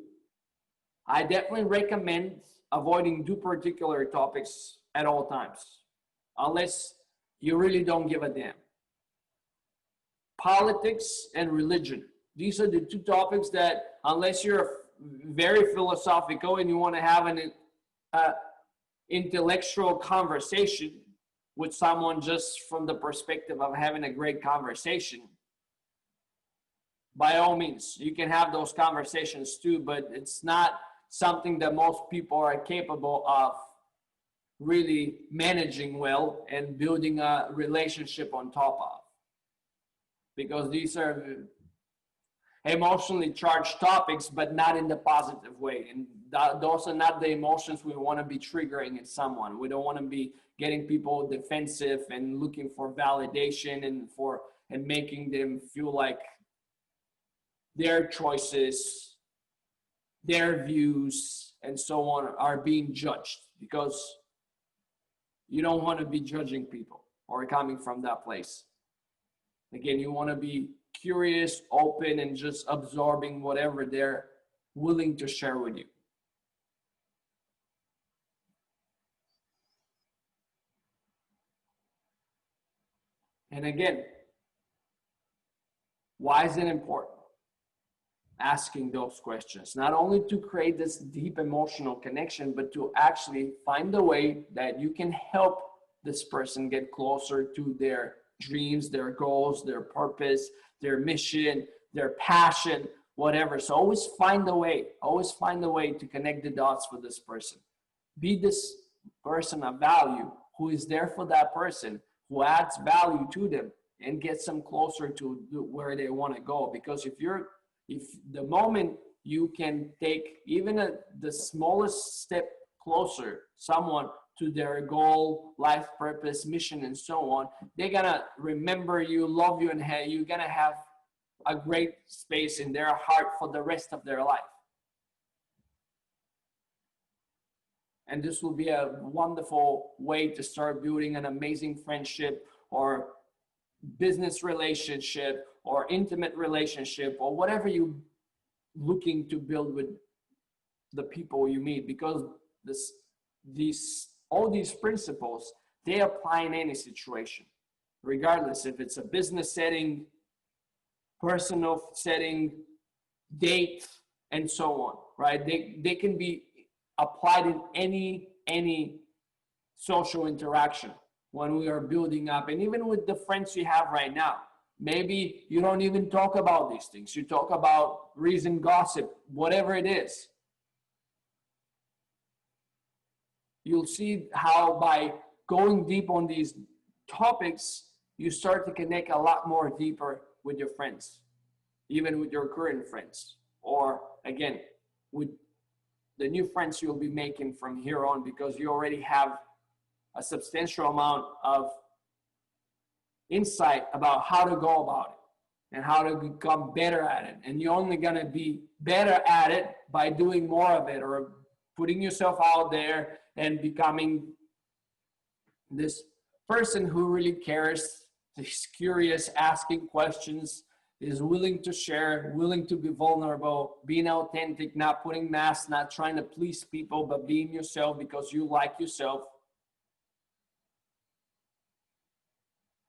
I definitely recommend avoiding 2 particular topics at all times, unless you really don't give a damn. Politics and religion. These are the 2 topics that, unless you're very philosophical and you want to have an intellectual conversation with someone just from the perspective of having a great conversation, by all means, you can have those conversations too, but it's not something that most people are capable of really managing well and building a relationship on top of, because these are emotionally charged topics, but not in the positive way. And those are not the emotions we want to be triggering in someone. We don't want to be getting people defensive and looking for validation and making them feel like their choices, their views, and so on are being judged, because you don't want to be judging people or coming from that place. Again, you want to be curious, open, and just absorbing whatever they're willing to share with you. And again, why is it important? Asking those questions, not only to create this deep emotional connection, but to actually find a way that you can help this person get closer to their dreams, their goals, their purpose, their mission, their passion, whatever. So always find a way to connect the dots for this person. Be this person of value who is there for that person, who adds value to them and gets them closer to where they want to go. Because if the moment you can take even the smallest step closer someone to their goal, life purpose, mission, and so on, they're gonna remember you, love you, and hey, you're gonna have a great space in their heart for the rest of their life. And this will be a wonderful way to start building an amazing friendship or business relationship or intimate relationship or whatever you're looking to build with the people you meet, because all these principles, they apply in any situation, regardless if it's a business setting, personal setting, date, and so on, right? They can be applied in any social interaction when we are building up, and even with the friends you have right now. Maybe you don't even talk about these things. You talk about reason, gossip, whatever it is. You'll see how by going deep on these topics, you start to connect a lot more deeper with your friends, even with your current friends, or again, with the new friends you'll be making from here on, because you already have a substantial amount of insight about how to go about it and how to become better at it. And you're only going to be better at it by doing more of it, or putting yourself out there and becoming this person who really cares, is curious, asking questions, is willing to share, willing to be vulnerable, being authentic, not putting masks, not trying to please people, but being yourself because you like yourself.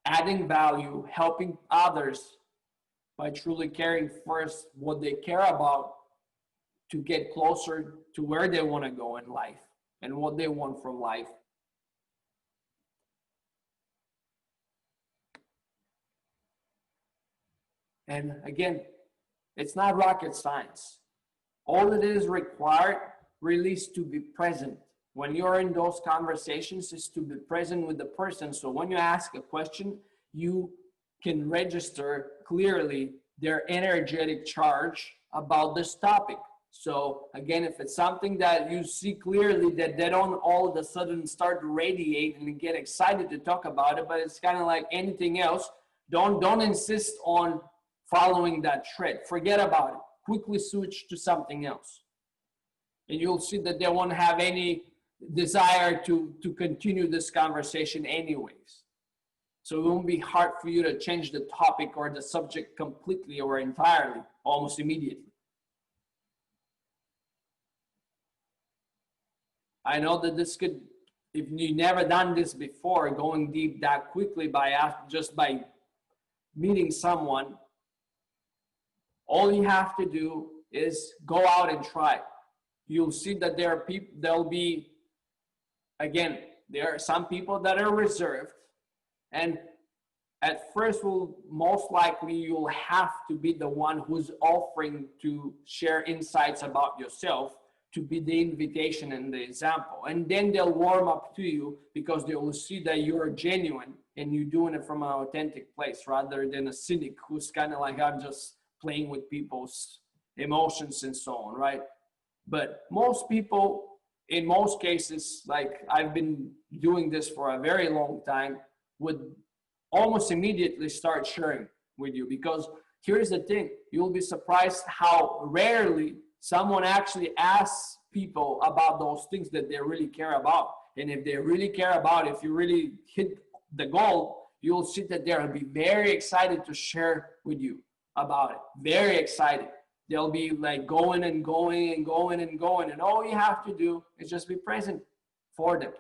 Adding value, helping others by truly caring first what they care about to get closer to where they want to go in life and what they want from life. And again, it's not rocket science. All it is required really is to be present. When you're in those conversations, is to be present with the person. So when you ask a question, you can register clearly their energetic charge about this topic. So again, if it's something that you see clearly that they don't all of a sudden start to radiate and get excited to talk about it, but it's kind of like anything else, don't insist on following that thread. Forget about it. Quickly switch to something else. And you'll see that they won't have any desire to continue this conversation anyways. So it won't be hard for you to change the topic or the subject completely or entirely, almost immediately. I know that this could, if you never done this before, going deep that quickly just by meeting someone, all you have to do is go out and try. You'll see that there are people, there'll be, again, there are some people that are reserved, and at first most likely you'll have to be the one who's offering to share insights about yourself, to be the invitation and the example. And then they'll warm up to you because they will see that you're genuine and you're doing it from an authentic place rather than a cynic who's kind of like, I'm just playing with people's emotions and so on, right? But most people, in most cases, like I've been doing this for a very long time, would almost immediately start sharing with you, because here's the thing, you'll be surprised how rarely someone actually asks people about those things that they really care about. And if they really care about, if you really hit the goal, you'll see that they'll be very excited to share with you about it. Very excited. They'll be like going and going and going and going. And all you have to do is just be present for them.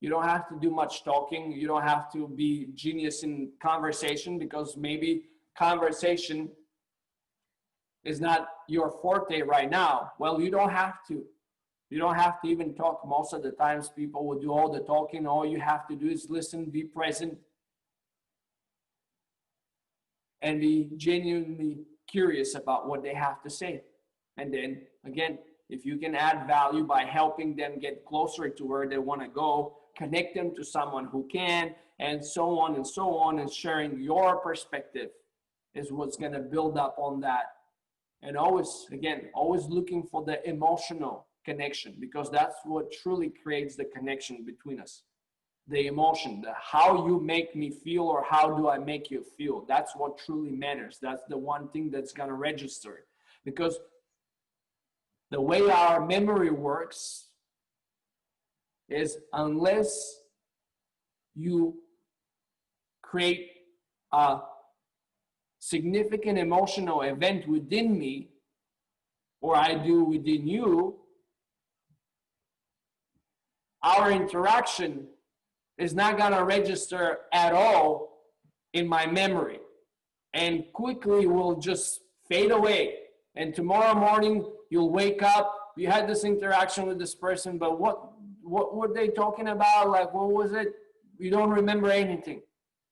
You don't have to do much talking. You don't have to be genius in conversation, because maybe conversation is not your forte right now. Well, you don't have to. You don't have to even talk. Most of the times people will do all the talking. All you have to do is listen, be present, and be genuinely curious about what they have to say. And then again, if you can add value by helping them get closer to where they want to go, connect them to someone who can, and so on and sharing your perspective is what's going to build up on that And always, again, always looking for the emotional connection, because that's what truly creates the connection between us. The emotion, the how you make me feel or how do I make you feel. That's what truly matters. That's the one thing that's going to register. Because the way our memory works is, unless you create a significant emotional event within me, or I do within you, our interaction is not going to register at all in my memory, and quickly will just fade away. And tomorrow morning you'll wake up, you had this interaction with this person, but what were they talking about? Like, what was it? You don't remember anything,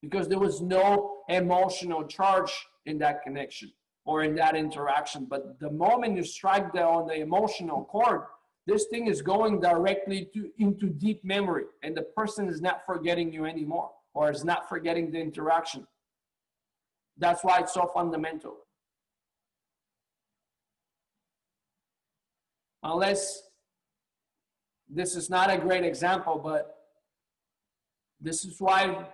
because there was no emotional charge in that connection or in that interaction. But the moment you strike on the emotional chord, this thing is going directly into deep memory, and the person is not forgetting you anymore, or is not forgetting the interaction. That's why it's so fundamental. Unless, this is not a great example, but this is why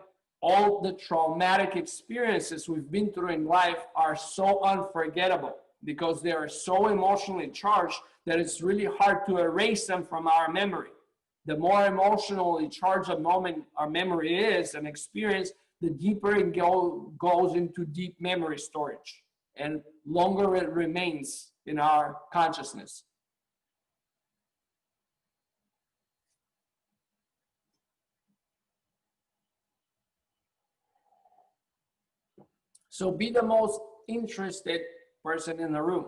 all the traumatic experiences we've been through in life are so unforgettable, because they are so emotionally charged that it's really hard to erase them from our memory. The more emotionally charged a moment our memory is, an experience, the deeper it goes into deep memory storage, and longer it remains in our consciousness. So be the most interested person in the room,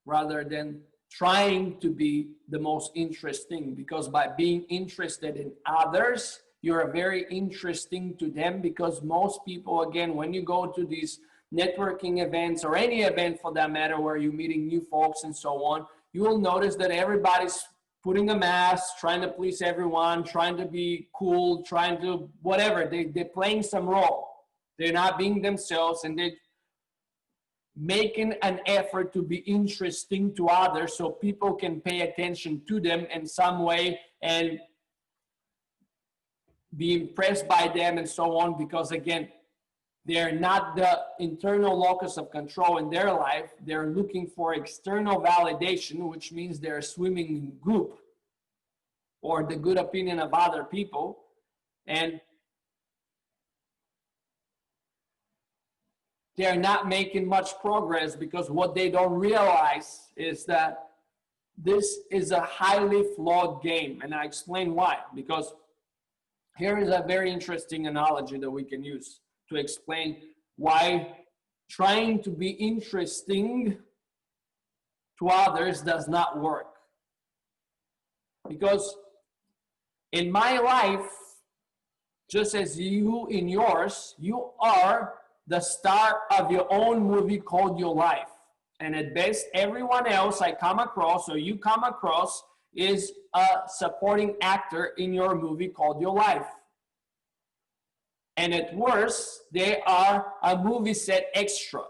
rather than trying to be the most interesting, because by being interested in others, you're very interesting to them. Because most people, again, when you go to these networking events, or any event for that matter, where you're meeting new folks and so on, you will notice that everybody's putting a mask, trying to please everyone, trying to be cool, trying to whatever. They're playing some role. They're not being themselves, and they're making an effort to be interesting to others so people can pay attention to them in some way and be impressed by them and so on. Because again, they're not the internal locus of control in their life. They're looking for external validation, which means they're swimming in goop, or the good opinion of other people. And they're not making much progress, because what they don't realize is that this is a highly flawed game. And I explain why. Because here is a very interesting analogy that we can use to explain why trying to be interesting to others does not work. Because in my life, just as you in yours, you are the star of your own movie called your life. And at best, everyone else I come across, or you come across, is a supporting actor in your movie called your life. And at worst, they are a movie set extra.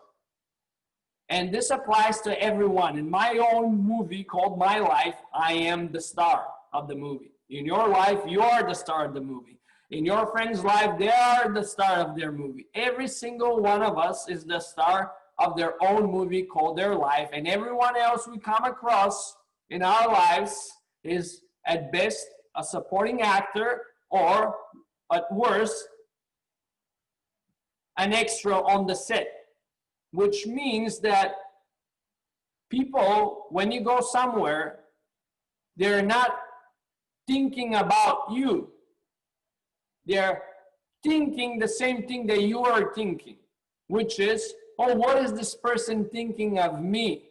And this applies to everyone. In my own movie called My Life, I am the star of the movie. In your life, you are the star of the movie. In your friend's life, they are the star of their movie. Every single one of us is the star of their own movie called their life. And everyone else we come across in our lives is at best a supporting actor, or at worst, an extra on the set. Which means that people, when you go somewhere, they're not thinking about you. They're thinking the same thing that you are thinking, which is, oh, what is this person thinking of me?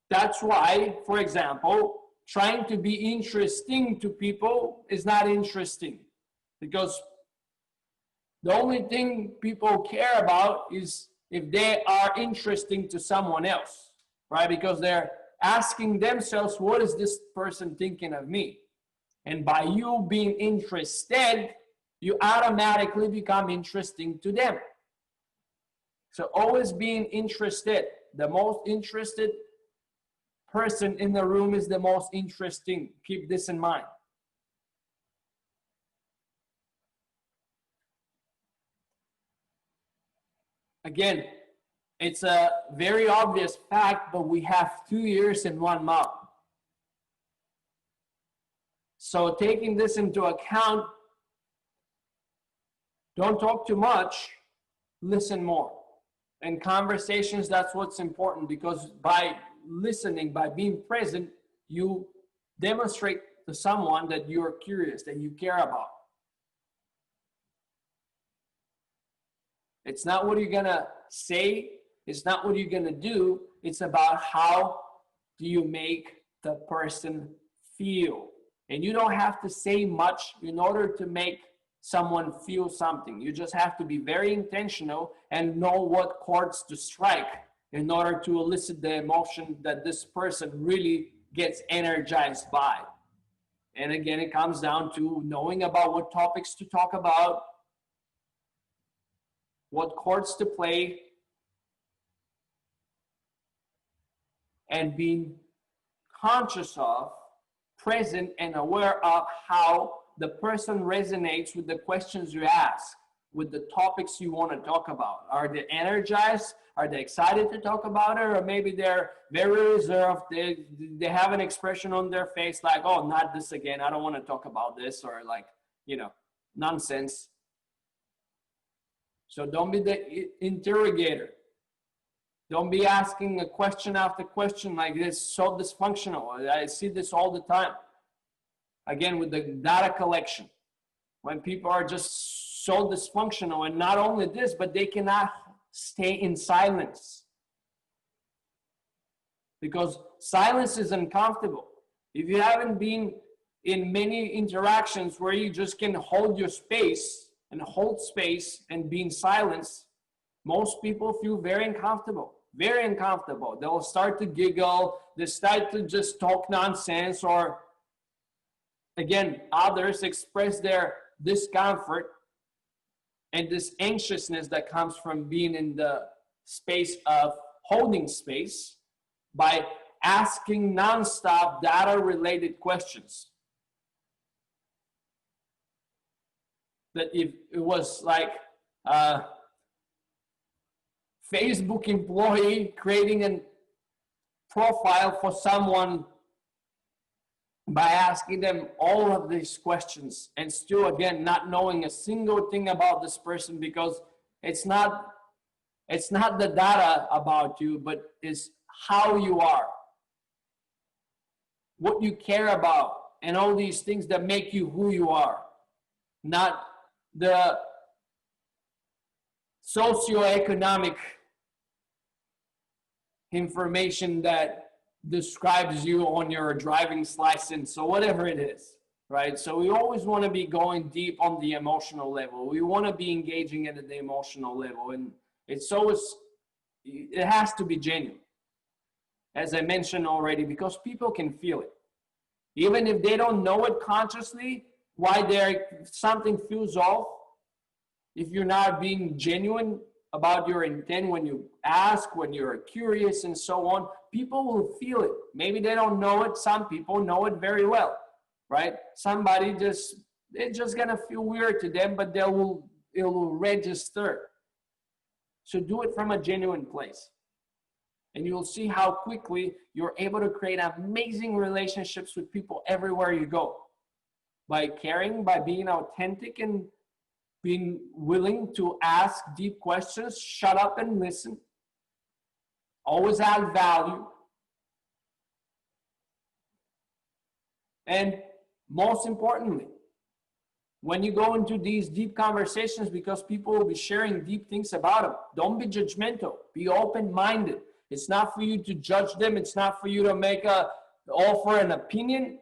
That's why, for example, trying to be interesting to people is not interesting, because the only thing people care about is if they are interesting to someone else, right? Because they're asking themselves, what is this person thinking of me? And by you being interested, you automatically become interesting to them. So always being interested. the most interested person in the room is the most interesting. Keep this in mind. Again, it's a very obvious fact, but we have 2 ears and 1 mouth. So taking this into account, don't talk too much, listen more. In conversations, that's what's important, because by listening, by being present, you demonstrate to someone that you're curious, that you care about. It's not what you're gonna say, it's not what you're gonna do, it's about how do you make the person feel. And you don't have to say much in order to make someone feel something. You just have to be very intentional and know what chords to strike in order to elicit the emotion that this person really gets energized by. And again, it comes down to knowing about what topics to talk about, what chords to play, and being conscious of, present and aware of how the person resonates with the questions you ask, with the topics you want to talk about. Are they energized? Are they excited to talk about it? Or maybe they're very reserved. They have an expression on their face like, oh, not this again. I don't want to talk about this, or like, you know, nonsense. So don't be the interrogator. Don't be asking a question after question like this, so dysfunctional. I see this all the time. Again, with the data collection, when people are just so dysfunctional, and not only this, but they cannot stay in silence, because silence is uncomfortable. If you haven't been in many interactions where you just can hold your space and hold space and be in silence, most people feel very uncomfortable. Very uncomfortable. They'll start to giggle, they start to just talk nonsense, or again, others express their discomfort and this anxiousness that comes from being in the space of holding space by asking nonstop data-related questions. That if it was like Facebook employee creating a profile for someone by asking them all of these questions, and still again not knowing a single thing about this person, because it's not the data about you, but it's how you are, what you care about, and all these things that make you who you are, not the socioeconomic information that describes you on your driving license or whatever it is, right? So we always want to be going deep on the emotional level. We want to be engaging at the emotional level, and it's always, it has to be genuine, as I mentioned already, because people can feel it. Even if they don't know it consciously, why something feels off, if you're not being genuine about your intent when you ask, when you're curious and so on, people will feel it. Maybe they don't know it. Some people know it very well, right? Somebody it's just gonna feel weird to them, but it will register. So do it from a genuine place. And you'll see how quickly you're able to create amazing relationships with people everywhere you go. By caring, by being authentic, and being willing to ask deep questions, shut up and listen. Always add value. And most importantly, when you go into these deep conversations, because people will be sharing deep things about them, don't be judgmental. Be open-minded. It's not for you to judge them. It's not for you to offer an opinion.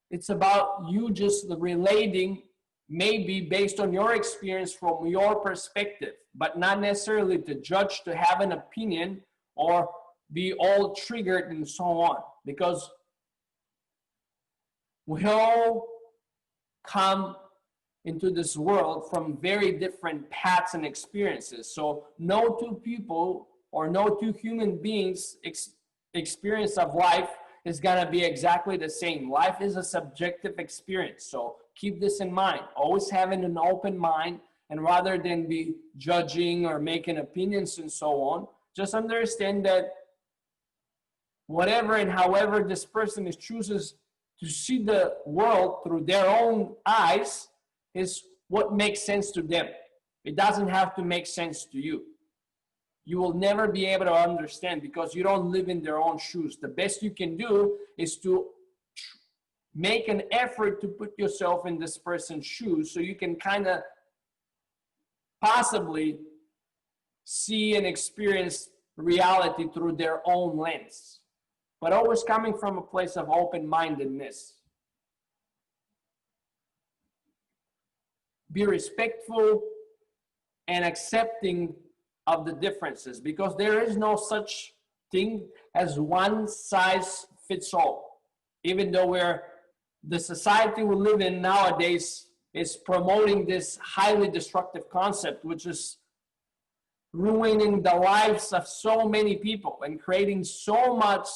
It's about you just relating, maybe based on your experience from your perspective, but not necessarily to judge, to have an opinion, or be all triggered and so on. Because we all come into this world from very different paths and experiences. So no two people or no two human beings experience of life is going to be exactly the same. Life is a subjective experience. So keep this in mind. Always having an open mind, and rather than be judging or making opinions and so on, just understand that whatever and however this person chooses to see the world through their own eyes is what makes sense to them. It doesn't have to make sense to you. You will never be able to understand because you don't live in their own shoes. The best you can do is to make an effort to put yourself in this person's shoes so you can kind of possibly see and experience reality through their own lens, but always coming from a place of open-mindedness. Be respectful and accepting of the differences, because there is no such thing as one size fits all. Even though the society we live in nowadays is promoting this highly destructive concept, which is ruining the lives of so many people and creating so much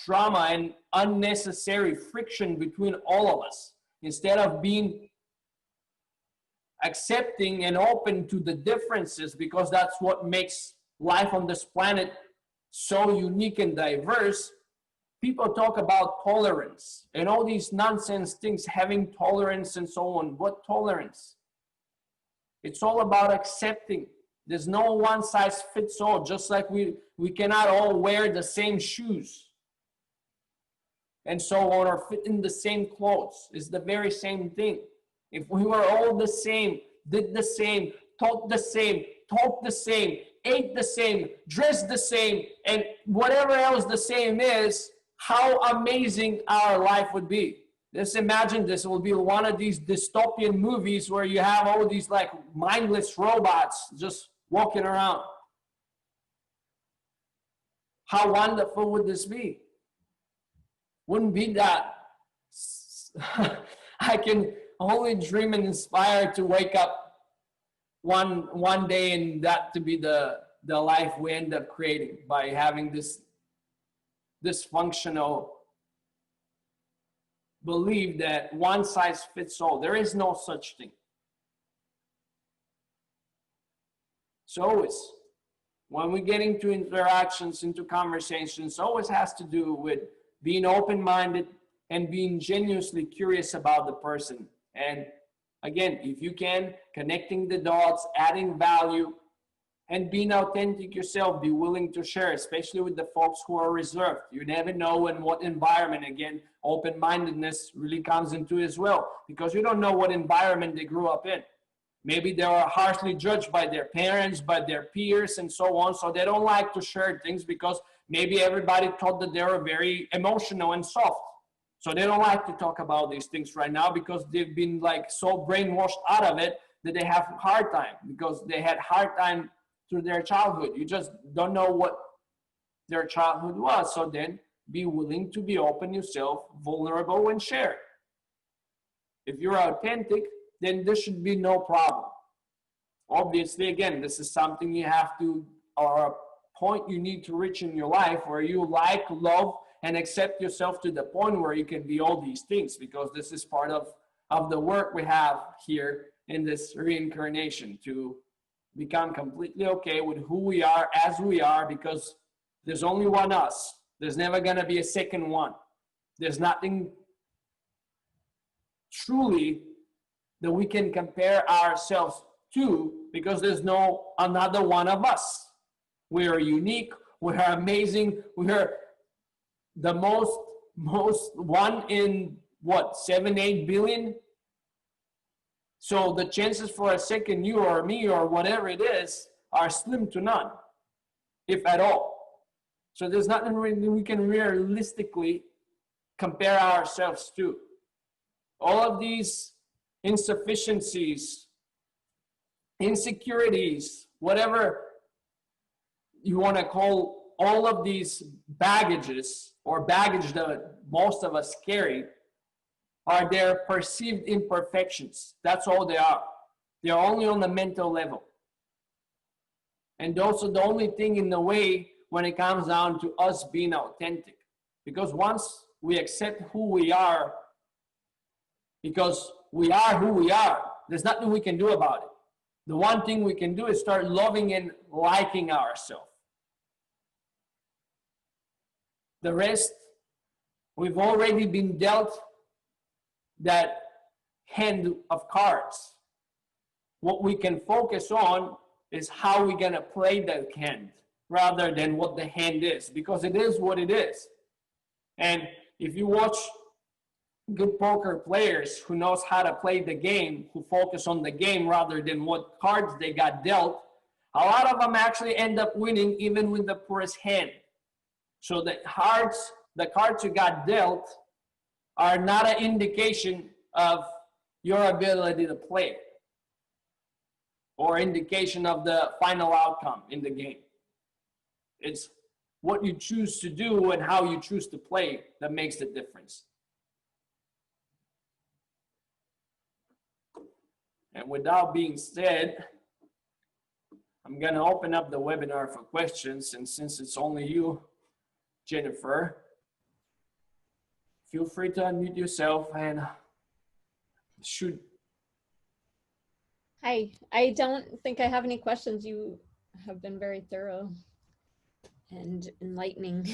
drama and unnecessary friction between all of us, instead of being accepting and open to the differences, because that's what makes life on this planet so unique and diverse. People talk about tolerance and all these nonsense things, having tolerance and so on. What tolerance? It's all about accepting. There's no one size fits all, just like we cannot all wear the same shoes and so on, or fit in the same clothes. It's the very same thing. If we were all the same, did the same, thought the same, talked the same, ate the same, dressed the same, and whatever else the same is, how amazing our life would be. Just imagine this will be one of these dystopian movies where you have all these like mindless robots just walking around. How wonderful would this be? Wouldn't be that. I can only dream and inspire to wake up one day and that to be the life we end up creating by having this dysfunctional belief that one size fits all. There is no such thing. So always, when we get into interactions, into conversations, always has to do with being open-minded and being genuinely curious about the person. And again, if you can, connecting the dots, adding value, and being authentic yourself, be willing to share, especially with the folks who are reserved. You never know in what environment, again, open-mindedness really comes into as well, because you don't know what environment they grew up in. Maybe they are harshly judged by their parents, by their peers, and so on, so they don't like to share things because maybe everybody thought that they were very emotional and soft. So they don't like to talk about these things right now because they've been like so brainwashed out of it that they have a hard time, because they had hard time through their childhood. You just don't know what their childhood was. So then be willing to be open yourself, vulnerable, and share. If you're authentic, then there should be no problem. Obviously, again, this is something you have to, or a point you need to reach in your life where you like, love, and accept yourself to the point where you can be all these things, because this is part of the work we have here in this reincarnation, to become completely okay with who we are as we are, because there's only one us. There's never going to be a second one. There's nothing truly that we can compare ourselves to, because there's no another one of us. We are unique. We are amazing. We are the most one in what, 7-8 billion. So the chances for a second you or me or whatever it is are slim to none, if at all. So there's nothing really we can realistically compare ourselves to. All of these insufficiencies, insecurities, whatever you want to call all of these baggages, or baggage that most of us carry, are their perceived imperfections. That's all they are. They're only on the mental level. And those are the only thing in the way when it comes down to us being authentic. Because once we accept who we are, because we are who we are, there's nothing we can do about it. The one thing we can do is start loving and liking ourselves. The rest, we've already been dealt that hand of cards. What we can focus on is how we're gonna play that hand rather than what the hand is, because it is what it is. And if you watch good poker players who knows how to play the game, who focus on the game rather than what cards they got dealt, a lot of them actually end up winning even with the poorest hand. So the cards you got dealt are not an indication of your ability to play or indication of the final outcome in the game. It's what you choose to do and how you choose to play that makes the difference. And with that being said, I'm going to open up the webinar for questions. And since it's only you, Jennifer, feel free to unmute yourself and shoot. Hi, I don't think I have any questions. You have been very thorough and enlightening.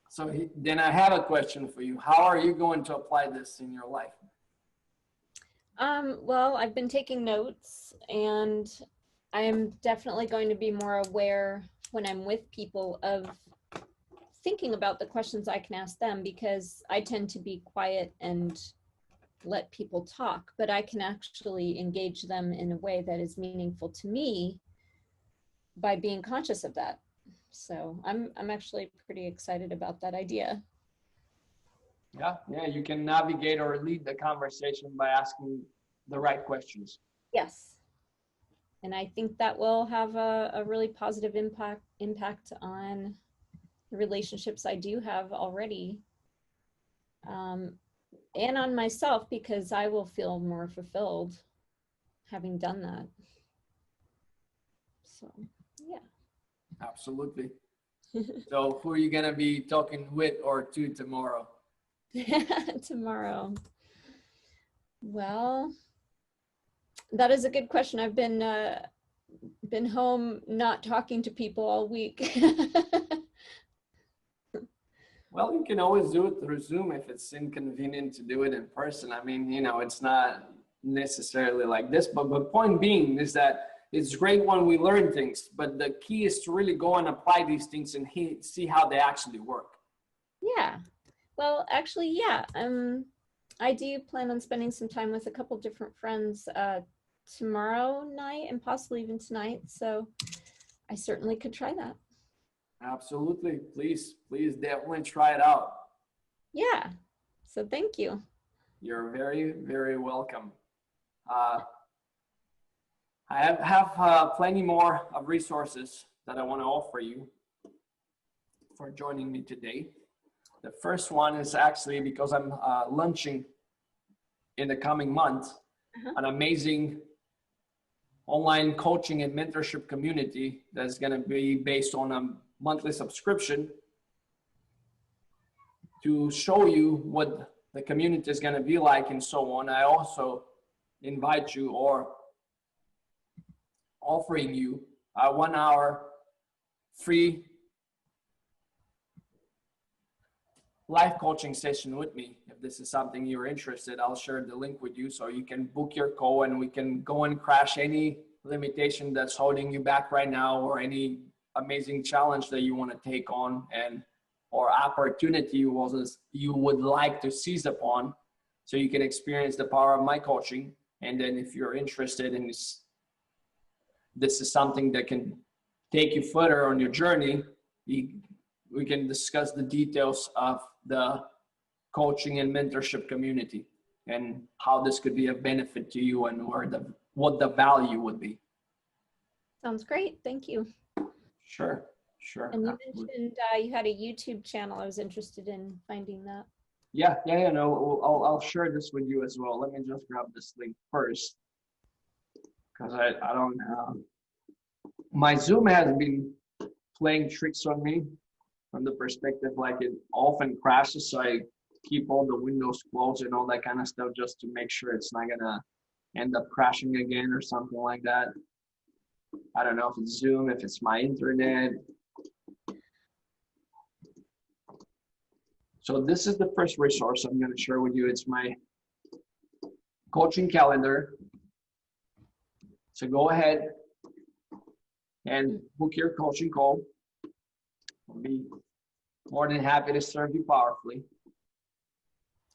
So then I have a question for you. How are you going to apply this in your life? Well, I've been taking notes, and I'm definitely going to be more aware when I'm with people of thinking about the questions I can ask them, because I tend to be quiet and let people talk, but I can actually engage them in a way that is meaningful to me by being conscious of that. So I'm actually pretty excited about that idea. Yeah, you can navigate or lead the conversation by asking the right questions. Yes. And I think that will have a really positive impact on the relationships I do have already. And on myself, because I will feel more fulfilled having done that. So, yeah. Absolutely. So who are you going to be talking with or to tomorrow? Tomorrow. Well, that is a good question. I've been home not talking to people all week. Well, you can always do it through Zoom if it's inconvenient to do it in person. I mean, you know, it's not necessarily like this, but the point being is that it's great when we learn things, but the key is to really go and apply these things and see how they actually work. Yeah. Well, actually, yeah. I do plan on spending some time with a couple different friends tomorrow night and possibly even tonight. So I certainly could try that. Absolutely. Please definitely try it out. Yeah. So thank you. You're very, very welcome. I have plenty more of resources that I want to offer you for joining me today. The first one is actually because I'm launching in the coming month an amazing online coaching and mentorship community that's going to be based on a monthly subscription to show you what the community is going to be like and so on. I also invite you or offering you a 1 hour free life coaching session with me. If this is something you're interested, I'll share the link with you so you can book your call and we can go and crash any limitation that's holding you back right now, or any amazing challenge that you want to take on and or opportunity you would like to seize upon, so you can experience the power of my coaching. And then if you're interested in this is something that can take you further on your journey, we can discuss the details of the coaching and mentorship community and how this could be a benefit to you and what the value would be. Sounds great. Thank you. Sure. And you mentioned you had a YouTube channel. I was interested in finding that. Yeah. No, I'll share this with you as well. Let me just grab this link first. because I don't, my Zoom has been playing tricks on me from the perspective like it often crashes. So I keep all the windows closed and all that kind of stuff just to make sure it's not gonna end up crashing again or something like that. I don't know if it's Zoom, if it's my internet. So this is the first resource I'm going to share with you. It's my coaching calendar. So go ahead and book your coaching call. I'll be more than happy to serve you powerfully.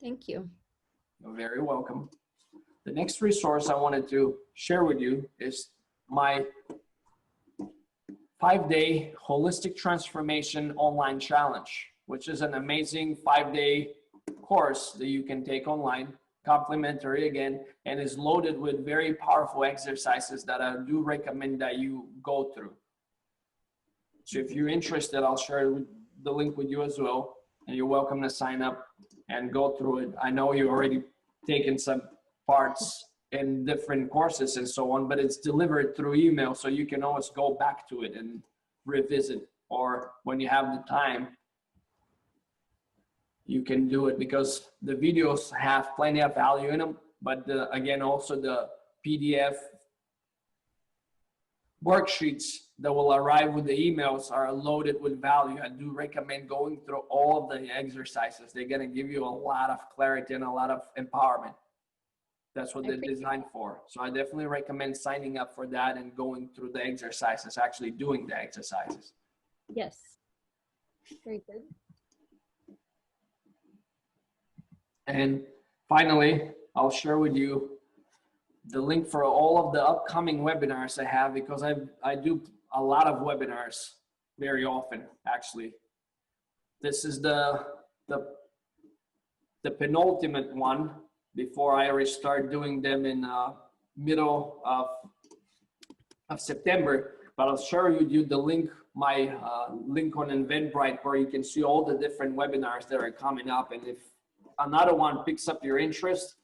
Thank you. You're very welcome. The next resource I wanted to share with you is my 5-day holistic transformation online challenge, which is an amazing 5-day course that you can take online, complimentary again, and is loaded with very powerful exercises that I do recommend that you go through. So if you're interested, I'll share the link with you as well, and you're welcome to sign up and go through it. I know you already taken some parts in different courses and so on, but it's delivered through email, so you can always go back to it and revisit, or when you have the time, you can do it, because the videos have plenty of value in them, but again, also the PDF worksheets that will arrive with the emails are loaded with value. I do recommend going through all of the exercises. They're going to give you a lot of clarity and a lot of empowerment. That's what they're designed for. So I definitely recommend signing up for that and going through the exercises, actually doing the exercises. Yes. Very good. And finally, I'll share with you the link for all of the upcoming webinars I have, because I do a lot of webinars very often, actually. This is the penultimate one before I restart doing them in middle of September. But I'll share with you the link, my link on Eventbrite, where you can see all the different webinars that are coming up. And if another one picks up your interest,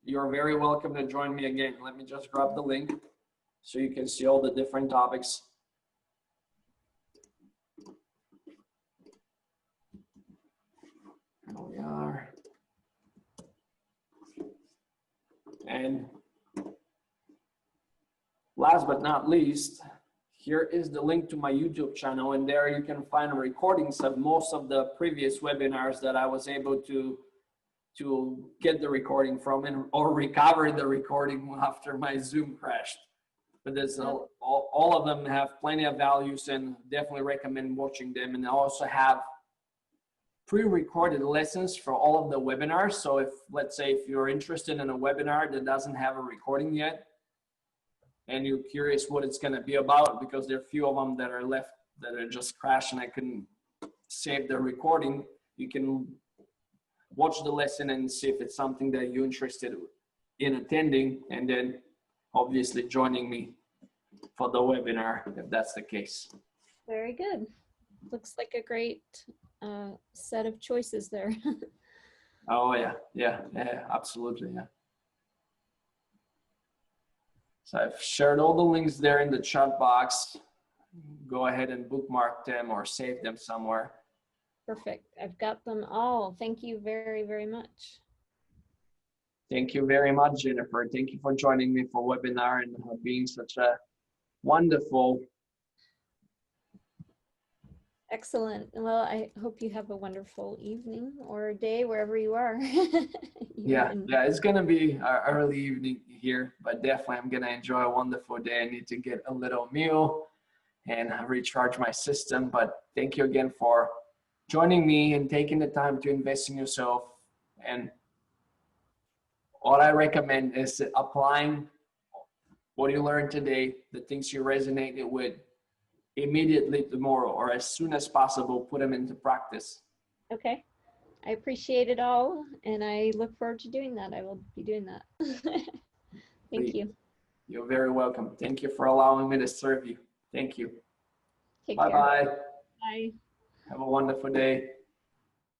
you're very welcome to join me again. Let me just grab the link so you can see all the different topics. Here we are. And last but not least, here is the link to my YouTube channel, and there you can find recordings of most of the previous webinars that I was able to get the recording from, or recover the recording after my Zoom crashed. But there's all of them have plenty of values, and definitely recommend watching them. And I also have pre-recorded lessons for all of the webinars. So if, let's say, if you're interested in a webinar that doesn't have a recording yet, and you're curious what it's going to be about, because there are a few of them that are left that are just crashed and I couldn't save the recording, you can watch the lesson and see if it's something that you're interested in attending, and then obviously joining me for the webinar if that's the case. Very good. Looks like a great set of choices there. Oh yeah, absolutely, yeah. So I've shared all the links there in the chat box. Go ahead and bookmark them or save them somewhere. Perfect. I've got them all. Thank you very, very much. Thank you very much, Jennifer. Thank you for joining me for webinar and being such a wonderful. Excellent. Well, I hope you have a wonderful evening or day wherever you are. Yeah, it's gonna be our early evening here, but definitely I'm gonna enjoy a wonderful day. I need to get a little meal and recharge my system. But thank you again for joining me and taking the time to invest in yourself. And what I recommend is applying what you learned today, the things you resonated with, immediately tomorrow or as soon as possible, put them into practice. Okay. I appreciate it all, and I look forward to doing that. I will be doing that. Thank you. You're very welcome. Thank you for allowing me to serve you. Thank you. Take Bye-bye. care. Bye. Have a wonderful day.